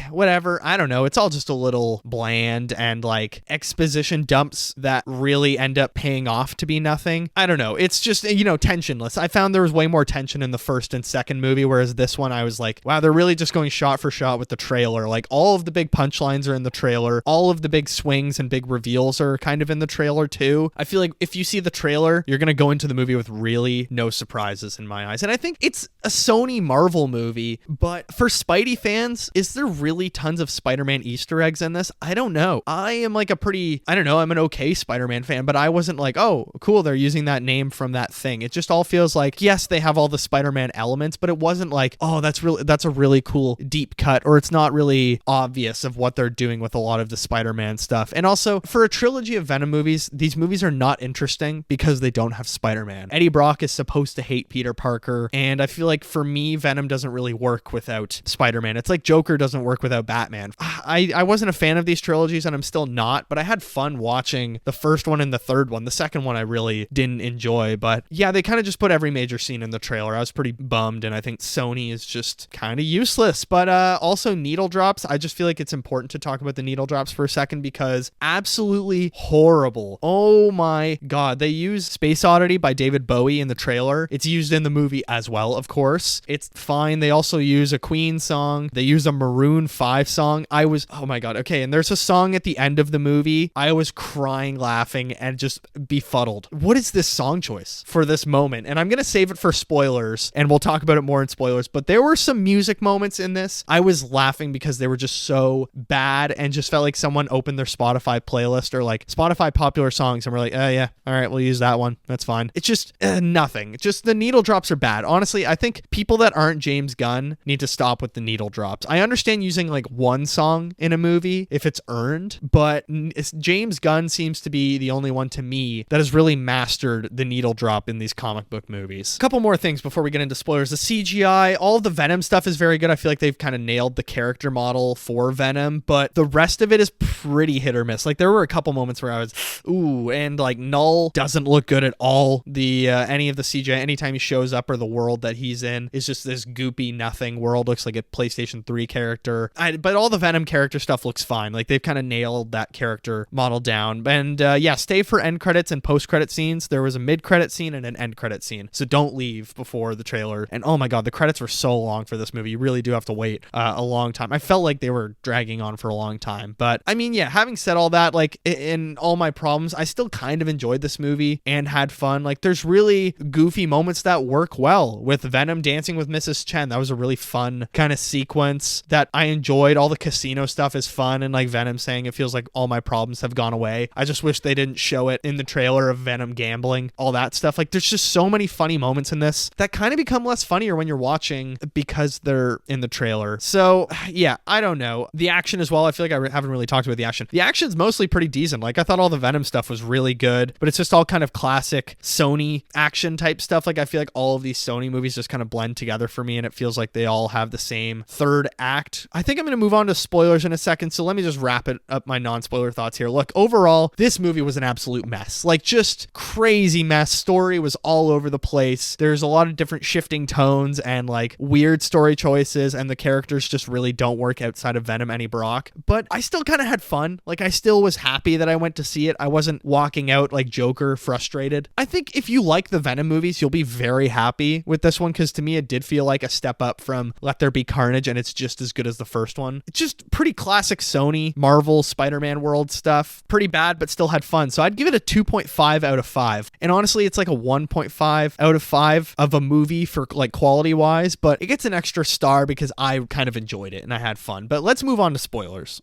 Speaker 1: whatever. I don't know. It's all just a little bland, and like exposition dumps that really end up paying off to be nothing. I don't know. It's just, tensionless. I found there was way more tension in the first and second movie, whereas this one I was like, wow, they're really just going shot for shot with the trailer. Like, all of the big punchlines are in the trailer. All of the big swings and big reveals are kind of in the trailer too. I feel like if you see the trailer, you're going to go into the movie with really no surprises in my eyes. And I think it's a Sony Marvel movie, but for Spidey fans, is there really tons of Spider-Man Easter eggs in this? I don't know. I am like I'm an okay Spider-Man fan, but I wasn't like, oh, cool, they're using that name from that thing. It just all feels like, yes, they have all the Spider-Man elements, but it wasn't like, oh, that's a really cool deep cut, or it's not really obvious of what they're doing with a lot of the Spider-Man stuff. And also, for a trilogy of Venom movies, these movies are not interesting because they don't have Spider-Man. Eddie Brock is supposed to hate Peter Parker, and I feel like for me, Venom doesn't really work without Spider-Man. It's like Joker doesn't work without Batman. I wasn't a fan of these trilogies, and I'm still not, but I had fun watching the first one and the third one. The second one I really didn't enjoy, but yeah, they kind of just put every major scene in the trailer. I was pretty bummed, and I think Sony is just kind of useless. But also needle drops. I just feel like it's important to talk about the needle drops for a second because absolutely horrible. Oh my god. They use Space Oddity by David Bowie in the trailer. It's used in the movie as well, of course. It's fine. They also use a Queen song. They use a Maroon 5 song. Oh my god. Okay, and there's a song at the end of the movie. I was crying, laughing, and just befuddled. What is this song choice for this moment? And I'm going to save it for spoilers, and we'll talk about it more in spoilers, but there were some music moments in this. I was laughing because they were just so bad and just felt like someone opened their Spotify playlist or like Spotify popular songs and we're like, oh yeah, all right, we'll use that one. That's fine. It's just nothing. Just the needle drops are bad. Honestly, I think people that aren't James Gunn need to stop with the needle drops. I understand using like one song in a movie if it's earned, but James Gunn seems to be the only one to me that has really mastered the needle drop in these comic book movies. A couple more things before we get into spoilers. The CGI, all of the Venom stuff is very good. I feel like they've kind of nailed the character model for Venom, but the rest of it is pretty hit or miss. Like there were a couple moments where I was, ooh, and like Null doesn't look good at all. The any of the CGI, anytime he shows up or the world that he's in is just this goopy nothing world. Looks like a PlayStation 3 character. But all the Venom character stuff looks fine. Like they've kind of nailed that character model down. And yeah, stay for end credits and post credit scenes. There was a mid credit scene and an end credit scene, so don't leave before the trailer. And oh my god, the credits were so long for this movie. You really do have to wait a long time. I felt like they were dragging on for a long time. But I mean, yeah, having said all that, like in all my problems, I still kind of enjoyed this movie and had fun. Like there's really goofy moments that work well with Venom dancing with Mrs. Chen. That was a really fun kind of sequence that I enjoyed. All the casino stuff is fun, and like Venom saying it feels like all my problems have gone away. I just wish they didn't show it in the trailer of Venom gambling, all that stuff. Like there's just so many funny moments in this that kind of become less funnier when you're watching because they're in the trailer. So yeah, I don't know. The action as well, I feel like I haven't really talked about the action. The action's mostly pretty decent. Like I thought all the Venom stuff was really good, but it's just all kind of classic Sony action type stuff. Like I feel like all of these Sony movies just kind of blend together for me, and it feels like they all have the same third act. I think I'm going to move on to spoilers in a second, so let me just wrap it up my non-spoiler thoughts here. Look, overall, this movie was an absolute mess. Like just crazy mess. Story was all over the place. There's a lot of different shifting tones and like weird story choices, and the characters just really don't work outside of Venom Eddie Brock. But I still kind of had fun. Like I still was happy that I went to see it. I wasn't walking out like Joker frustrated. I think if you like the Venom movies, you'll be very happy with this one, because to me it did feel like a step up from Let There Be Carnage, and it's just as good as the first one. It's just pretty classic Sony, Marvel, Spider-Man world stuff. Pretty bad, but still had fun. So I'd give it a 2.5 out of 5. And honestly, it's like a 1.5 out of 5 of a movie for like quality wise, but it gets an extra star because I kind of enjoyed it and I had fun. But let's move on to spoilers.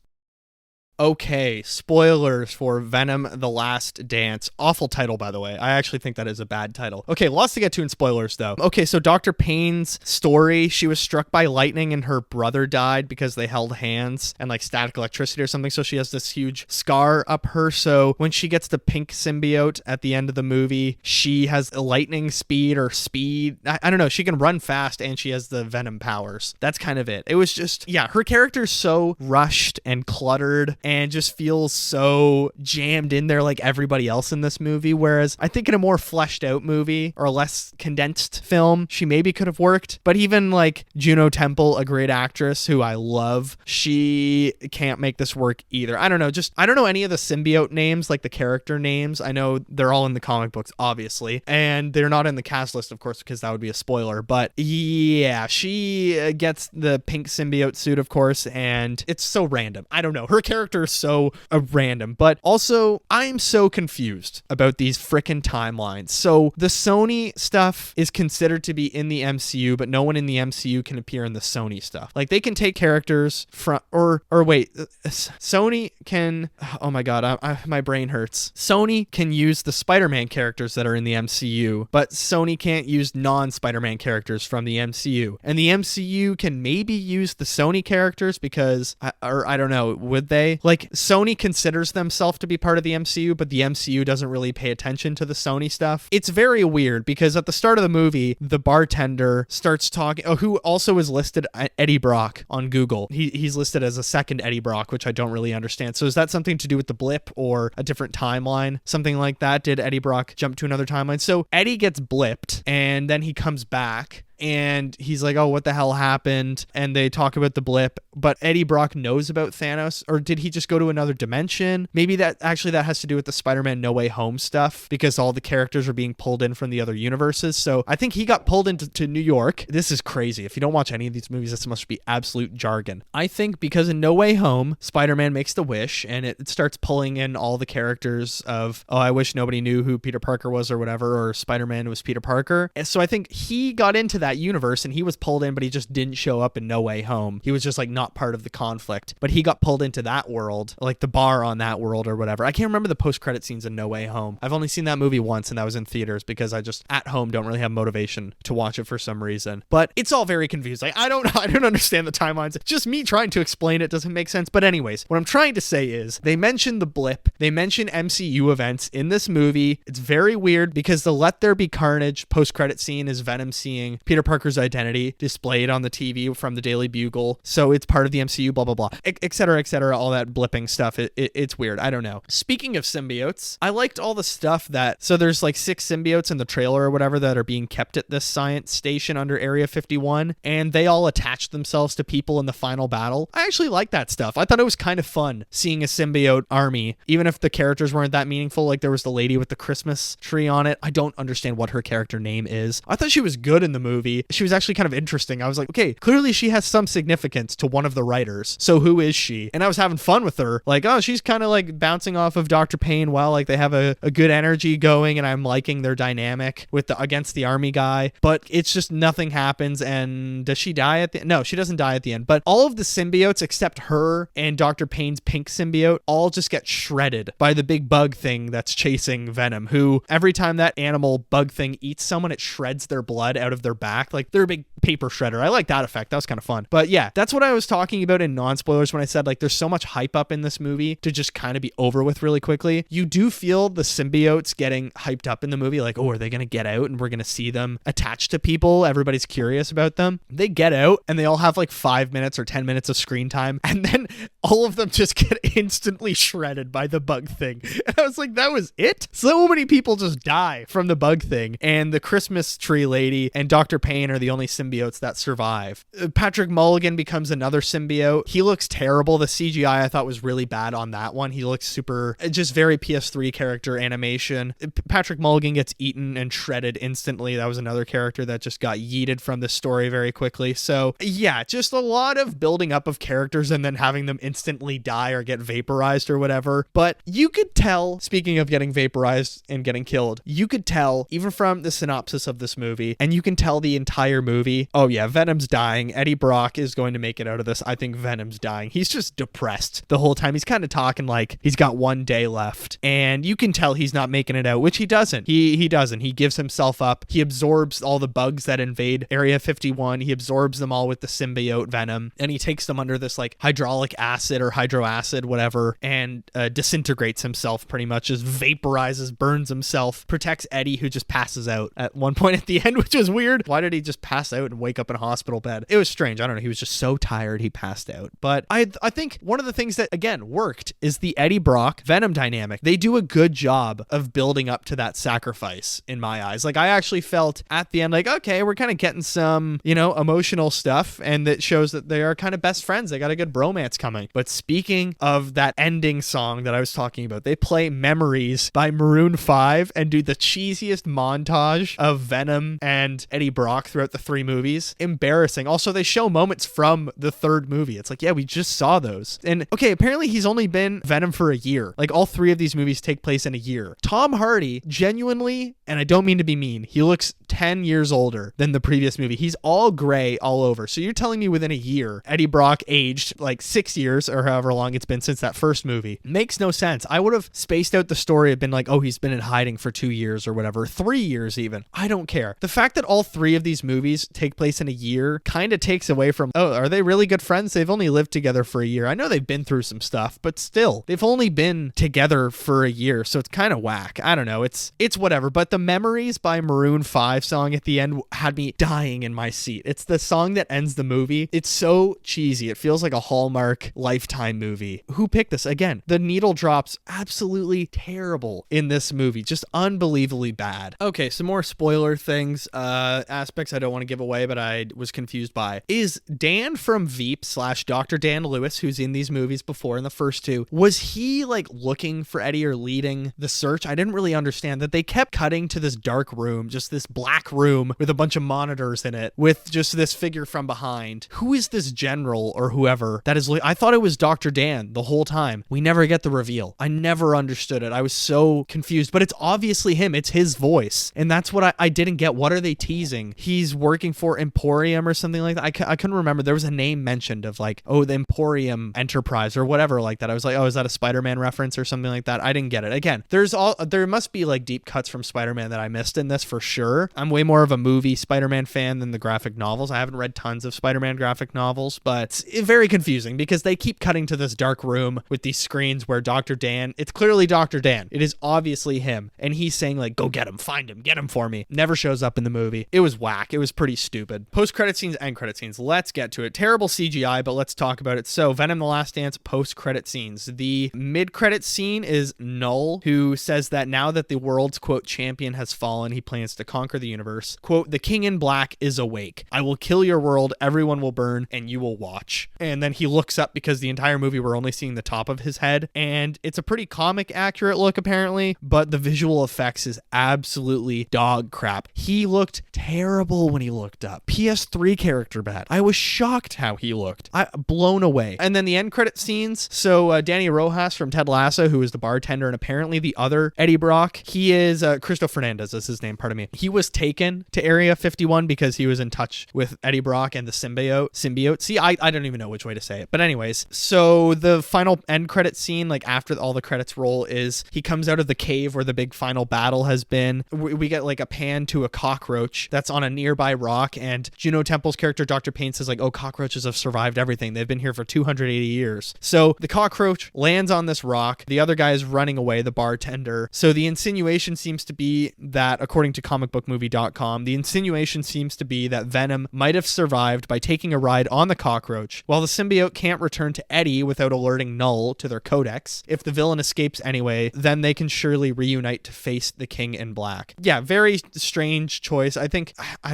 Speaker 1: Okay, spoilers for Venom: The Last Dance. Awful title, by the way. I actually think that is a bad title. Okay, lots to get to in spoilers, though. Okay, so Dr. Payne's story, she was struck by lightning and her brother died because they held hands and like static electricity or something, so she has this huge scar up her. So when she gets the pink symbiote at the end of the movie, she has lightning speed or speed. I don't know. She can run fast and she has the Venom powers. That's kind of it. It was just, yeah, her character's so rushed and cluttered and just feels so jammed in there like everybody else in this movie. Whereas I think in a more fleshed out movie or a less condensed film, she maybe could have worked. But even like Juno Temple, a great actress who I love, she can't make this work either. I don't know. I don't know any of the symbiote names, like the character names. I know they're all in the comic books, obviously, and they're not in the cast list, of course, because that would be a spoiler. But yeah, she gets the pink symbiote suit, of course, and it's so random. I don't know. Her character is so random, but also I'm so confused about these frickin' timelines. So the Sony stuff is considered to be in the MCU, but no one in the MCU can appear in the Sony stuff. Like they can take characters from, or wait, Sony can, oh my god, my brain hurts. Sony can use the Spider-Man characters that are in the MCU, but Sony can't use non-Spider-Man characters from the MCU. And the MCU can maybe use the Sony characters because, or I don't know, would they? Like, Sony considers themselves to be part of the MCU, but the MCU doesn't really pay attention to the Sony stuff. It's very weird because at the start of the movie, the bartender starts talking, who also is listed Eddie Brock on Google. He's listed as a second Eddie Brock, which I don't really understand. So is that something to do with the blip or a different timeline? Something like that? Did Eddie Brock jump to another timeline? So Eddie gets blipped and then he comes back. And he's like, oh, what the hell happened? And they talk about the blip, but Eddie Brock knows about Thanos, or did he just go to another dimension? Maybe that has to do with the Spider-Man No Way Home stuff, because all the characters are being pulled in from the other universes. So I think he got pulled into New York. This is crazy. If you don't watch any of these movies, this must be absolute jargon. I think because in No Way Home, Spider-Man makes the wish, and it starts pulling in all the characters of, oh, I wish nobody knew who Peter Parker was or whatever, or Spider-Man was Peter Parker. And so I think he got into that universe and he was pulled in, but he just didn't show up in No Way Home. He was just like not part of the conflict, but he got pulled into that world, like the bar on that world or whatever. I can't remember the post-credit scenes in No Way Home. I've only seen that movie once, and that was in theaters because I just at home don't really have motivation to watch it for some reason. But it's all very confusing. I don't understand the timelines. Just me trying to explain it doesn't make sense. But anyways, what I'm trying to say is they mention the blip. They mention MCU events in this movie. It's very weird because the Let There Be Carnage post-credit scene is Venom seeing Peter Parker's identity displayed on the TV from the Daily Bugle. So it's part of the MCU, blah, blah, blah, et cetera, all that blipping stuff. It's weird. I don't know. Speaking of symbiotes, I liked all the stuff so there's like 6 symbiotes in the trailer or whatever that are being kept at this science station under Area 51, and they all attach themselves to people in the final battle. I actually like that stuff. I thought it was kind of fun seeing a symbiote army, even if the characters weren't that meaningful. Like there was the lady with the Christmas tree on it. I don't understand what her character name is. I thought she was good in the movie. She was actually kind of interesting. I was like, okay, clearly she has some significance to one of the writers. So who is she? And I was having fun with her. Like, oh, she's kind of like bouncing off of Dr. Payne while like they have a good energy going, and I'm liking their dynamic with against the army guy. But it's just nothing happens. And does she die at the end? No, she doesn't die at the end. But all of the symbiotes except her and Dr. Payne's pink symbiote all just get shredded by the big bug thing that's chasing Venom, who every time that animal bug thing eats someone, it shreds their blood out of their back. Like they're a big paper shredder. I like that effect. That was kind of fun. But yeah, that's what I was talking about in non-spoilers when I said like there's so much hype up in this movie to just kind of be over with really quickly. You do feel the symbiotes getting hyped up in the movie, like, oh, are they going to get out and we're going to see them attached to people? Everybody's curious about them. They get out and they all have like 5 minutes or 10 minutes of screen time, and then all of them just get instantly shredded by the bug thing. And I was like, that was it? So many people just die from the bug thing, and the Christmas tree lady and Dr. Payne are the only symbiotes that survive. Patrick Mulligan becomes another symbiote. He looks terrible. The CGI I thought was really bad on that one. He looks super, just very PS3 character animation. Patrick Mulligan gets eaten and shredded instantly. That was another character that just got yeeted from the story very quickly. So yeah, just a lot of building up of characters and then having them instantly die or get vaporized or whatever. But you could tell, speaking of getting vaporized and getting killed, you could tell even from the synopsis of this movie, and you can tell the entire movie, oh yeah, Venom's dying. Eddie Brock is going to make it out of this. I think Venom's dying. He's just depressed the whole time. He's kind of talking like he's got one day left, and you can tell he's not making it out, which he doesn't. He doesn't. He gives himself up. He absorbs all the bugs that invade Area 51. He absorbs them all with the symbiote Venom, and he takes them under this like hydraulic acid or hydro acid, whatever, and disintegrates himself, pretty much just vaporizes, burns himself, protects Eddie, who just passes out at one point at the end, which was weird. Why did he just pass out and wake up in a hospital bed? It was strange. I don't know. He was just so tired he passed out. But I think one of the things that, again, worked is the Eddie Brock Venom dynamic. They do a good job of building up to that sacrifice in my eyes. Like I actually felt at the end like, okay, we're kind of getting some, emotional stuff, and that shows that they are kind of best friends. They got a good bromance coming. But speaking of that ending song that I was talking about, they play Memories by Maroon 5 and do the cheesiest montage of Venom and Eddie Brock throughout the 3 movies. Embarrassing. Also, they show moments from the 3rd movie. It's like, yeah, we just saw those. And okay, apparently he's only been Venom for a year. Like all 3 of these movies take place in a year. Tom Hardy, genuinely, and I don't mean to be mean, he looks 10 years older than the previous movie. He's all gray all over. So you're telling me within a year, Eddie Brock aged like 6 years or however long it's been since that first movie. Makes no sense. I would have spaced out the story, have been like, oh, he's been in hiding for 2 years or whatever, 3 years even. I don't care. The fact that all 3 of of these movies take place in a year kind of takes away from, oh, are they really good friends? They've only lived together for a year. I know they've been through some stuff, but still, they've only been together for a year, so it's kind of whack. I don't know. It's whatever. But the Memories by Maroon 5 song at the end had me dying in my seat. It's the song that ends the movie. It's so cheesy. It feels like a Hallmark Lifetime movie. Who picked this? Again, the needle drops absolutely terrible in this movie. Just unbelievably bad. Okay, some more spoiler things, aspects I don't want to give away, but I was confused by. Is Dan from Veep / Dr. Dan Lewis, who's in these movies before in the first two, was he like looking for Eddie or leading the search? I didn't really understand that. They kept cutting to this dark room, just this black room with a bunch of monitors in it, with just this figure from behind. Who is this general or whoever that is? I thought it was Dr. Dan the whole time. We never get the reveal. I never understood it. I was so confused, but it's obviously him. It's his voice. And that's what I didn't get. What are they teasing? He's working for Emporium or something like that. I couldn't remember. There was a name mentioned of like, oh, the Emporium Enterprise or whatever like that. I was like, oh, is that a Spider-Man reference or something like that? I didn't get it. Again, there must be like deep cuts from Spider-Man that I missed in this for sure. I'm way more of a movie Spider-Man fan than the graphic novels. I haven't read tons of Spider-Man graphic novels, but it's very confusing because they keep cutting to this dark room with these screens where Dr. Dan, it's clearly Dr. Dan. It is obviously him. And he's saying like, go get him, find him, get him for me. Never shows up in the movie. It was whack. It was pretty stupid. Post-credit scenes, end credit scenes. Let's get to it. Terrible CGI, but let's talk about it. So Venom: The Last Dance post-credit scenes. The mid-credit scene is Null, who says that now that the world's, quote, champion has fallen, he plans to conquer the universe. Quote, the King in Black is awake. I will kill your world, everyone will burn, and you will watch. And then he looks up because the entire movie we're only seeing the top of his head, and it's a pretty comic accurate look apparently, but the visual effects is absolutely dog crap. He looked terrible when he looked up. PS3 character bad. I was shocked how he looked. Blown away. And then the end credit scenes. So Danny Rojas from Ted Lasso, who is the bartender and apparently the other Eddie Brock, he is Cristo Fernandez is his name, pardon me. He was taken to Area 51 because he was in touch with Eddie Brock and the symbiote. See, I don't even know which way to say it. But anyways, so the final end credit scene, like after all the credits roll, is he comes out of the cave where the big final battle has been. We get like a pan to a cockroach that's on a nearby rock, and Juno Temple's character, Dr. Payne, says like, oh, cockroaches have survived everything. They've been here for 280 years. So the cockroach lands on this rock. The other guy is running away, the bartender. So the insinuation seems to be that, according to comicbookmovie.com, the insinuation seems to be that Venom might have survived by taking a ride on the cockroach, while the symbiote can't return to Eddie without alerting Null to their codex. If the villain escapes anyway, then they can surely reunite to face the King in Black. Yeah, very strange choice. I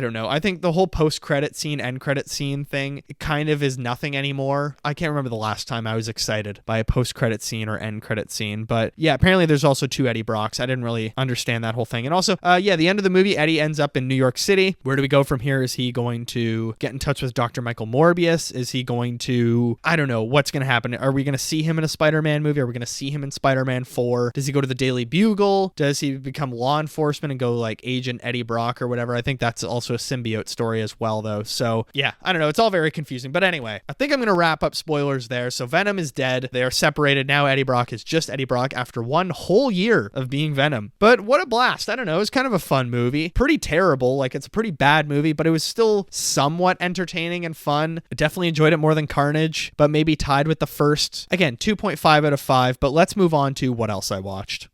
Speaker 1: don't know. I think the whole post-credit scene, end credit scene thing kind of is nothing anymore. I can't remember the last time I was excited by a post-credit scene or end credit scene, but yeah, apparently there's also two Eddie Brocks. I didn't really understand that whole thing. And also, the end of the movie, Eddie ends up in New York City. Where do we go from here? Is he going to get in touch with Dr. Michael Morbius? Is he going to, I don't know, what's going to happen? Are we going to see him in a Spider-Man movie? Are we going to see him in Spider-Man 4? Does he go to the Daily Bugle? Does he become law enforcement and go like Agent Eddie Brock or whatever? I think that's also a symbiote story as well, though. So yeah, I don't know. It's all very confusing. But anyway, I think I'm going to wrap up spoilers there. So Venom is dead. They are separated. Now Eddie Brock is just Eddie Brock after one whole year of being Venom. But what a blast. I don't know. It was kind of a fun movie. Pretty terrible. Like, it's a pretty bad movie, but it was still somewhat entertaining and fun. I definitely enjoyed it more than Carnage, but maybe tied with the first. Again, 2.5 out of 5, but let's move on to what else I watched.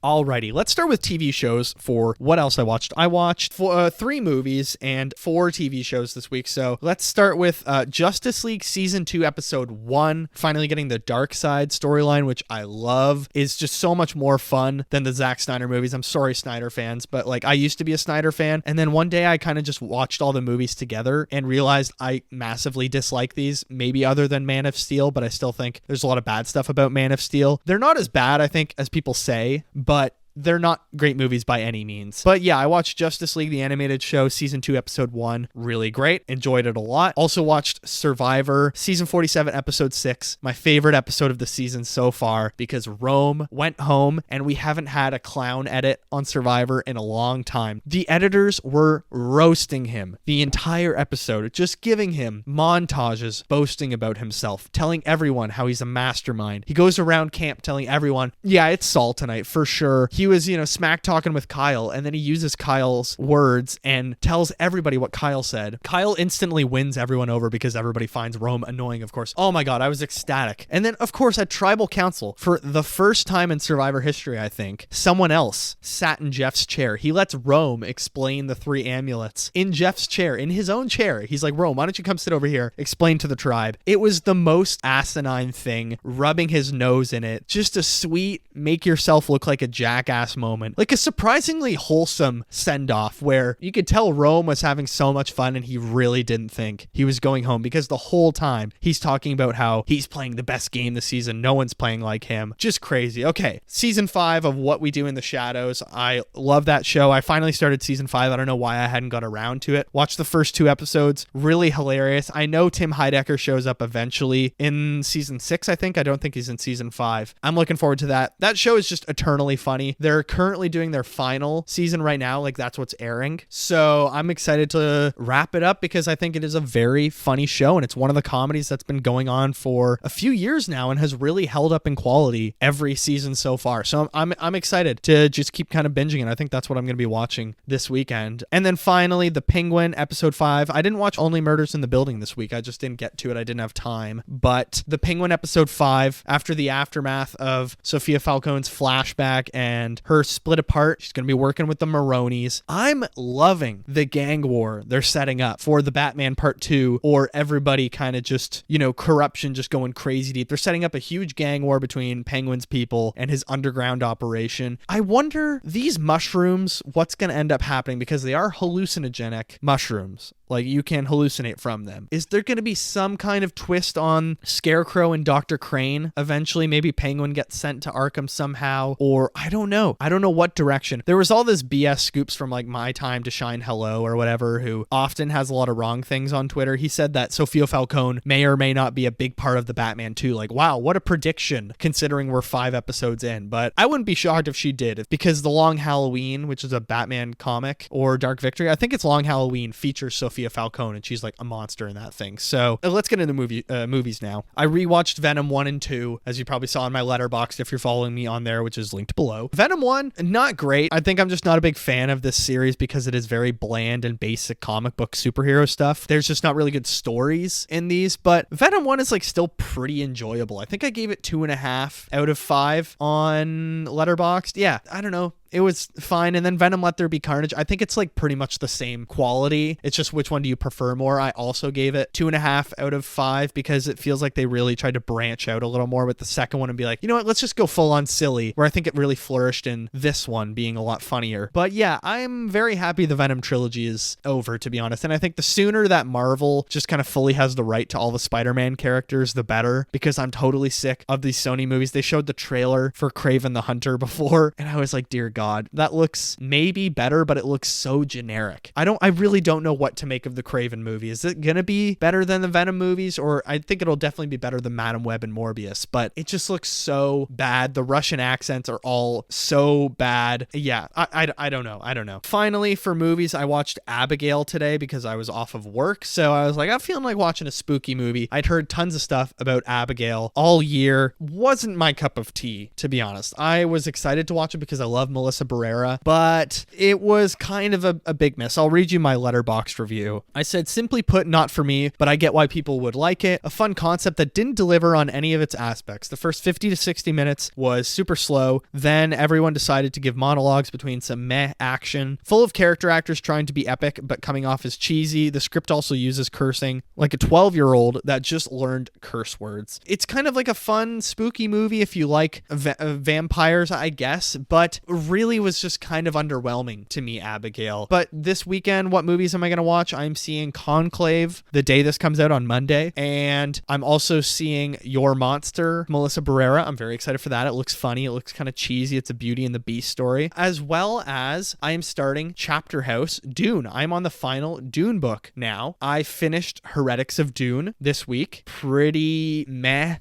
Speaker 1: Alrighty, let's start with TV shows for what else I watched. I watched 3 movies and 4 TV shows this week. So let's start with Justice League Season 2, Episode 1. Finally getting the Darkseid storyline, which I love. Is just so much more fun than the Zack Snyder movies. I'm sorry, Snyder fans, but like I used to be a Snyder fan. And then one day I kind of just watched all the movies together and realized I massively dislike these, maybe other than Man of Steel, but I still think there's a lot of bad stuff about Man of Steel. They're not as bad, I think, as people say, but they're not great movies by any means. But yeah, I watched Justice League, the animated show, Season 2, Episode 1. Really great. Enjoyed it a lot. Also watched Survivor, Season 47, Episode 6. My favorite episode of the season so far, because Rome went home and we haven't had a clown edit on Survivor in a long time. The editors were roasting him the entire episode, just giving him montages, boasting about himself, telling everyone how he's a mastermind. He goes around camp telling everyone, yeah, it's Saul tonight, for sure. He he was, smack talking with Kyle, and then he uses Kyle's words and tells everybody what Kyle said. Kyle instantly wins everyone over because everybody finds Rome annoying, of course. Oh my God, I was ecstatic. And then, of course, at Tribal Council, for the first time in Survivor history, I think, someone else sat in Jeff's chair. He lets Rome explain the 3 amulets in Jeff's chair, in his own chair. He's like, Rome, why don't you come sit over here, explain to the tribe. It was the most asinine thing, rubbing his nose in it. Just a sweet, make yourself look like a jackass moment. Like a surprisingly wholesome send-off where you could tell Rome was having so much fun and he really didn't think he was going home, because the whole time he's talking about how he's playing the best game this season. No one's playing like him. Just crazy. Okay, season 5 of What We Do in the Shadows. I love that show. I finally started season 5. I don't know why I hadn't got around to it. Watched the first 2 episodes. Really hilarious. I know Tim Heidecker shows up eventually in season 6, I think. I don't think he's in season 5. I'm looking forward to that. That show is just eternally funny. They're currently doing their final season right now. Like, that's what's airing. So I'm excited to wrap it up because I think it is a very funny show, and it's one of the comedies that's been going on for a few years now and has really held up in quality every season so far. So I'm excited to just keep kind of binging it. I think that's what I'm going to be watching this weekend. And then finally, The Penguin, episode 5. I didn't watch Only Murders in the Building this week. I just didn't get to it. I didn't have time. But The Penguin, episode 5, after the aftermath of Sophia Falcone's flashback and her split apart, she's going to be working with the Maronis. I'm loving the gang war they're setting up for the Batman Part 2, or everybody kind of just, corruption just going crazy deep. They're setting up a huge gang war between Penguin's people and his underground operation. I wonder, these mushrooms, what's going to end up happening, because they are hallucinogenic mushrooms. Like, you can hallucinate from them. Is there going to be some kind of twist on Scarecrow and Dr. Crane? Eventually, maybe Penguin gets sent to Arkham somehow, or I don't know. I don't know what direction. There was all this BS scoops from like My Time to Shine Hello or whatever, who often has a lot of wrong things on Twitter. He said that Sophia Falcone may or may not be a big part of the Batman 2. Like, wow, what a prediction, considering we're 5 episodes in. But I wouldn't be shocked if she did, because The Long Halloween, which is a Batman comic, or Dark Victory, I think it's Long Halloween, features Sophia Falcone, and she's like a monster in that thing. So let's get into movies now. I rewatched Venom 1 and 2, as you probably saw in my letterboxd if you're following me on there, which is linked below. Venom 1, not great. I think I'm just not a big fan of this series because it is very bland and basic comic book superhero stuff. There's just not really good stories in these, but Venom 1 is like still pretty enjoyable. I think I gave it 2.5 out of 5 on letterboxd. Yeah, I don't know. It was fine. And then Venom Let There Be Carnage, I think it's like pretty much the same quality. It's just which one do you prefer more? I also gave it 2.5 out of 5 because it feels like they really tried to branch out a little more with the second one and be like, you know what, let's just go full on silly, where I think it really flourished in this one being a lot funnier. But yeah, I'm very happy the Venom trilogy is over, to be honest. And I think the sooner that Marvel just kind of fully has the right to all the Spider-Man characters, the better, because I'm totally sick of these Sony movies. They showed the trailer for Kraven the Hunter before, and I was like, dear God, that looks maybe better, but it looks so generic. I really don't know what to make of the Kraven movie. Is it gonna be better than the Venom movies? Or I think it'll definitely be better than Madam Web and Morbius, but it just looks so bad. The Russian accents are all so bad. Yeah, I don't know. Finally, for movies, I watched Abigail today because I was off of work, so I was like, I'm feeling like watching a spooky movie. I'd heard tons of stuff about Abigail all year. Wasn't my cup of tea, to be honest. I was excited to watch it because I love Melissa Barrera, but it was kind of a big miss. I'll read you my letterboxd review. I said, simply put, not for me, but I get why people would like it. A fun concept that didn't deliver on any of its aspects. The first 50 to 60 minutes was super slow. Then everyone decided to give monologues between some meh action, full of character actors trying to be epic, but coming off as cheesy. The script also uses cursing, like a 12-year-old that just learned curse words. It's kind of like a fun, spooky movie if you like vampires, I guess, but really was just kind of underwhelming to me, Abigail. But this weekend, what movies am I going to watch? I'm seeing Conclave the day this comes out on Monday, and I'm also seeing Your Monster, Melissa Barrera. I'm very excited for that. It looks funny. It looks kind of cheesy. It's a Beauty and the Beast story, as well as I am starting Chapter House, Dune. I'm on the final Dune book now. I finished Heretics of Dune this week. Pretty meh.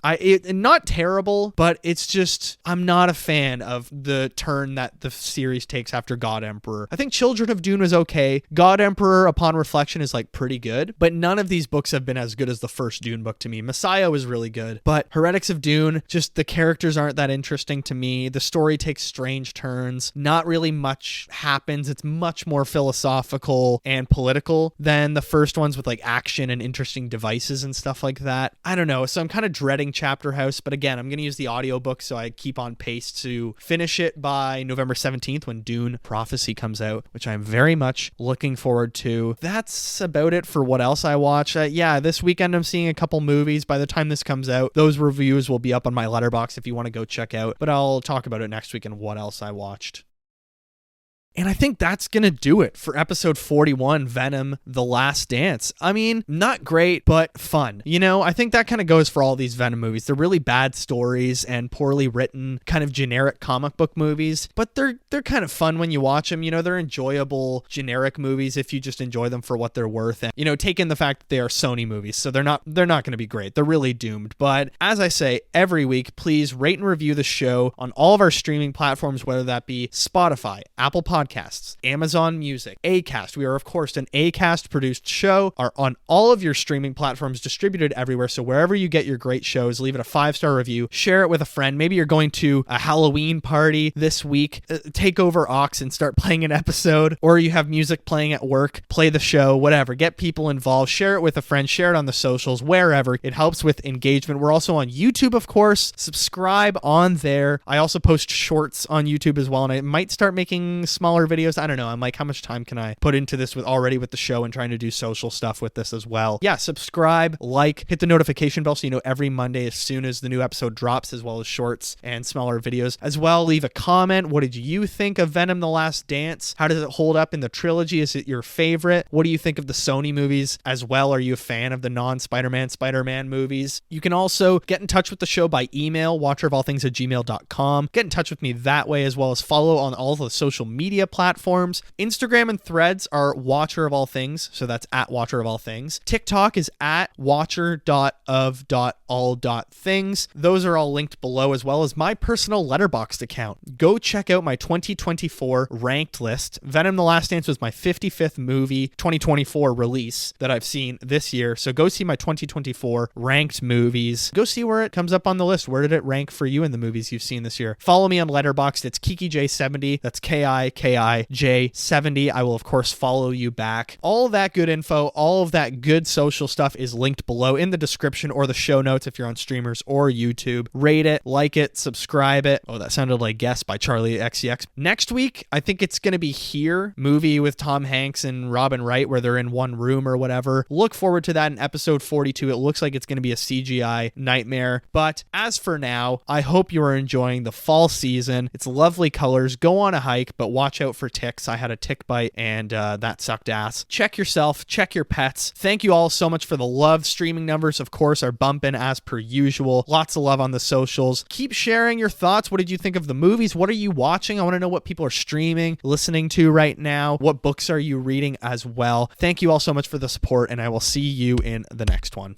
Speaker 1: Not terrible, but it's just, I'm not a fan of the turn that the series takes after God Emperor. I think Children of Dune was okay. God Emperor, upon reflection, is like pretty good, but none of these books have been as good as the first Dune book to me. Messiah was really good, but Heretics of Dune, just the characters aren't that interesting to me. The story takes strange turns. Not really much happens. It's much more philosophical and political than the first ones with like action and interesting devices and stuff like that. I don't know. So I'm kind of dreading Chapter House, but again, I'm going to use the audiobook so I keep on pace to finish it by November 17th when Dune Prophecy comes out, which I'm very much looking forward to. That's about it for what else I watch. Yeah, this weekend I'm seeing a couple movies. By the time this comes out, those reviews will be up on my Letterboxd if you want to go check out, but I'll talk about it next week and what else I watched. And I think that's going to do it for episode 41, Venom, The Last Dance. I mean, not great, but fun. You know, I think that kind of goes for all these Venom movies. They're really bad stories and poorly written, kind of generic comic book movies, but they're kind of fun when you watch them. You know, they're enjoyable generic movies if you just enjoy them for what they're worth. And, you know, take in the fact that they are Sony movies, so they're not going to be great. They're really doomed. But as I say every week, please rate and review the show on all of our streaming platforms, whether that be Spotify, Apple Podcasts, Amazon Music, Acast. We are, of course, an Acast produced show, are on all of your streaming platforms, distributed everywhere. So wherever you get your great shows, leave it a 5-star review, share it with a friend. Maybe you're going to a Halloween party this week, take over aux and start playing an episode, or you have music playing at work, play the show, whatever. Get people involved, share it with a friend, share it on the socials, wherever. It helps with engagement. We're also on YouTube, of course. Subscribe on there. I also post shorts on YouTube as well, and I might start making smaller videos. I don't know. I'm like, how much time can I put into this with the show and trying to do social stuff with this as well? Yeah, subscribe, like, hit the notification bell so you know every Monday as soon as the new episode drops, as well as shorts and smaller videos as well. Leave a comment. What did you think of Venom: The Last Dance? How does it hold up in the trilogy? Is it your favorite? What do you think of the Sony movies as well? Are you a fan of the non-Spider-Man Spider-Man movies? You can also get in touch with the show by email, watcherofallthings@gmail.com. Get in touch with me that way, as well as follow on all the social media platforms. Instagram and Threads are Watcher of All Things, so that's at Watcher of All Things. TikTok is at watcher.of.all.things. Those are all linked below, as well as my personal Letterboxd account. Go check out my 2024 ranked list. Venom: The Last Dance was my 55th movie 2024 release that I've seen this year, so go see my 2024 ranked movies. Go see where it comes up on the list. Where did it rank for you in the movies you've seen this year? Follow me on Letterboxd. It's KikiJ70. That's KIKIJ70. I will, of course, follow you back. All of that good info, all of that good social stuff is linked below in the description or the show notes if you're on streamers or YouTube. Rate it, like it, subscribe it. Oh, that sounded like Guess by Charlie XCX. Next week, I think it's going to be Here, movie with Tom Hanks and Robin Wright where they're in one room or whatever. Look forward to that in episode 42. It looks like it's going to be a CGI nightmare. But as for now, I hope you are enjoying the fall season. It's lovely colors. Go on a hike, but watch out for ticks. I had a tick bite and that sucked ass. Check yourself, check your pets. Thank you all so much for the love. Streaming numbers, of course, are bumping as per usual. Lots of love on the socials. Keep sharing your thoughts. What did you think of the movies? What are you watching? I want to know what people are streaming, listening to right now. What books are you reading as well? Thank you all so much for the support, and I will see you in the next one.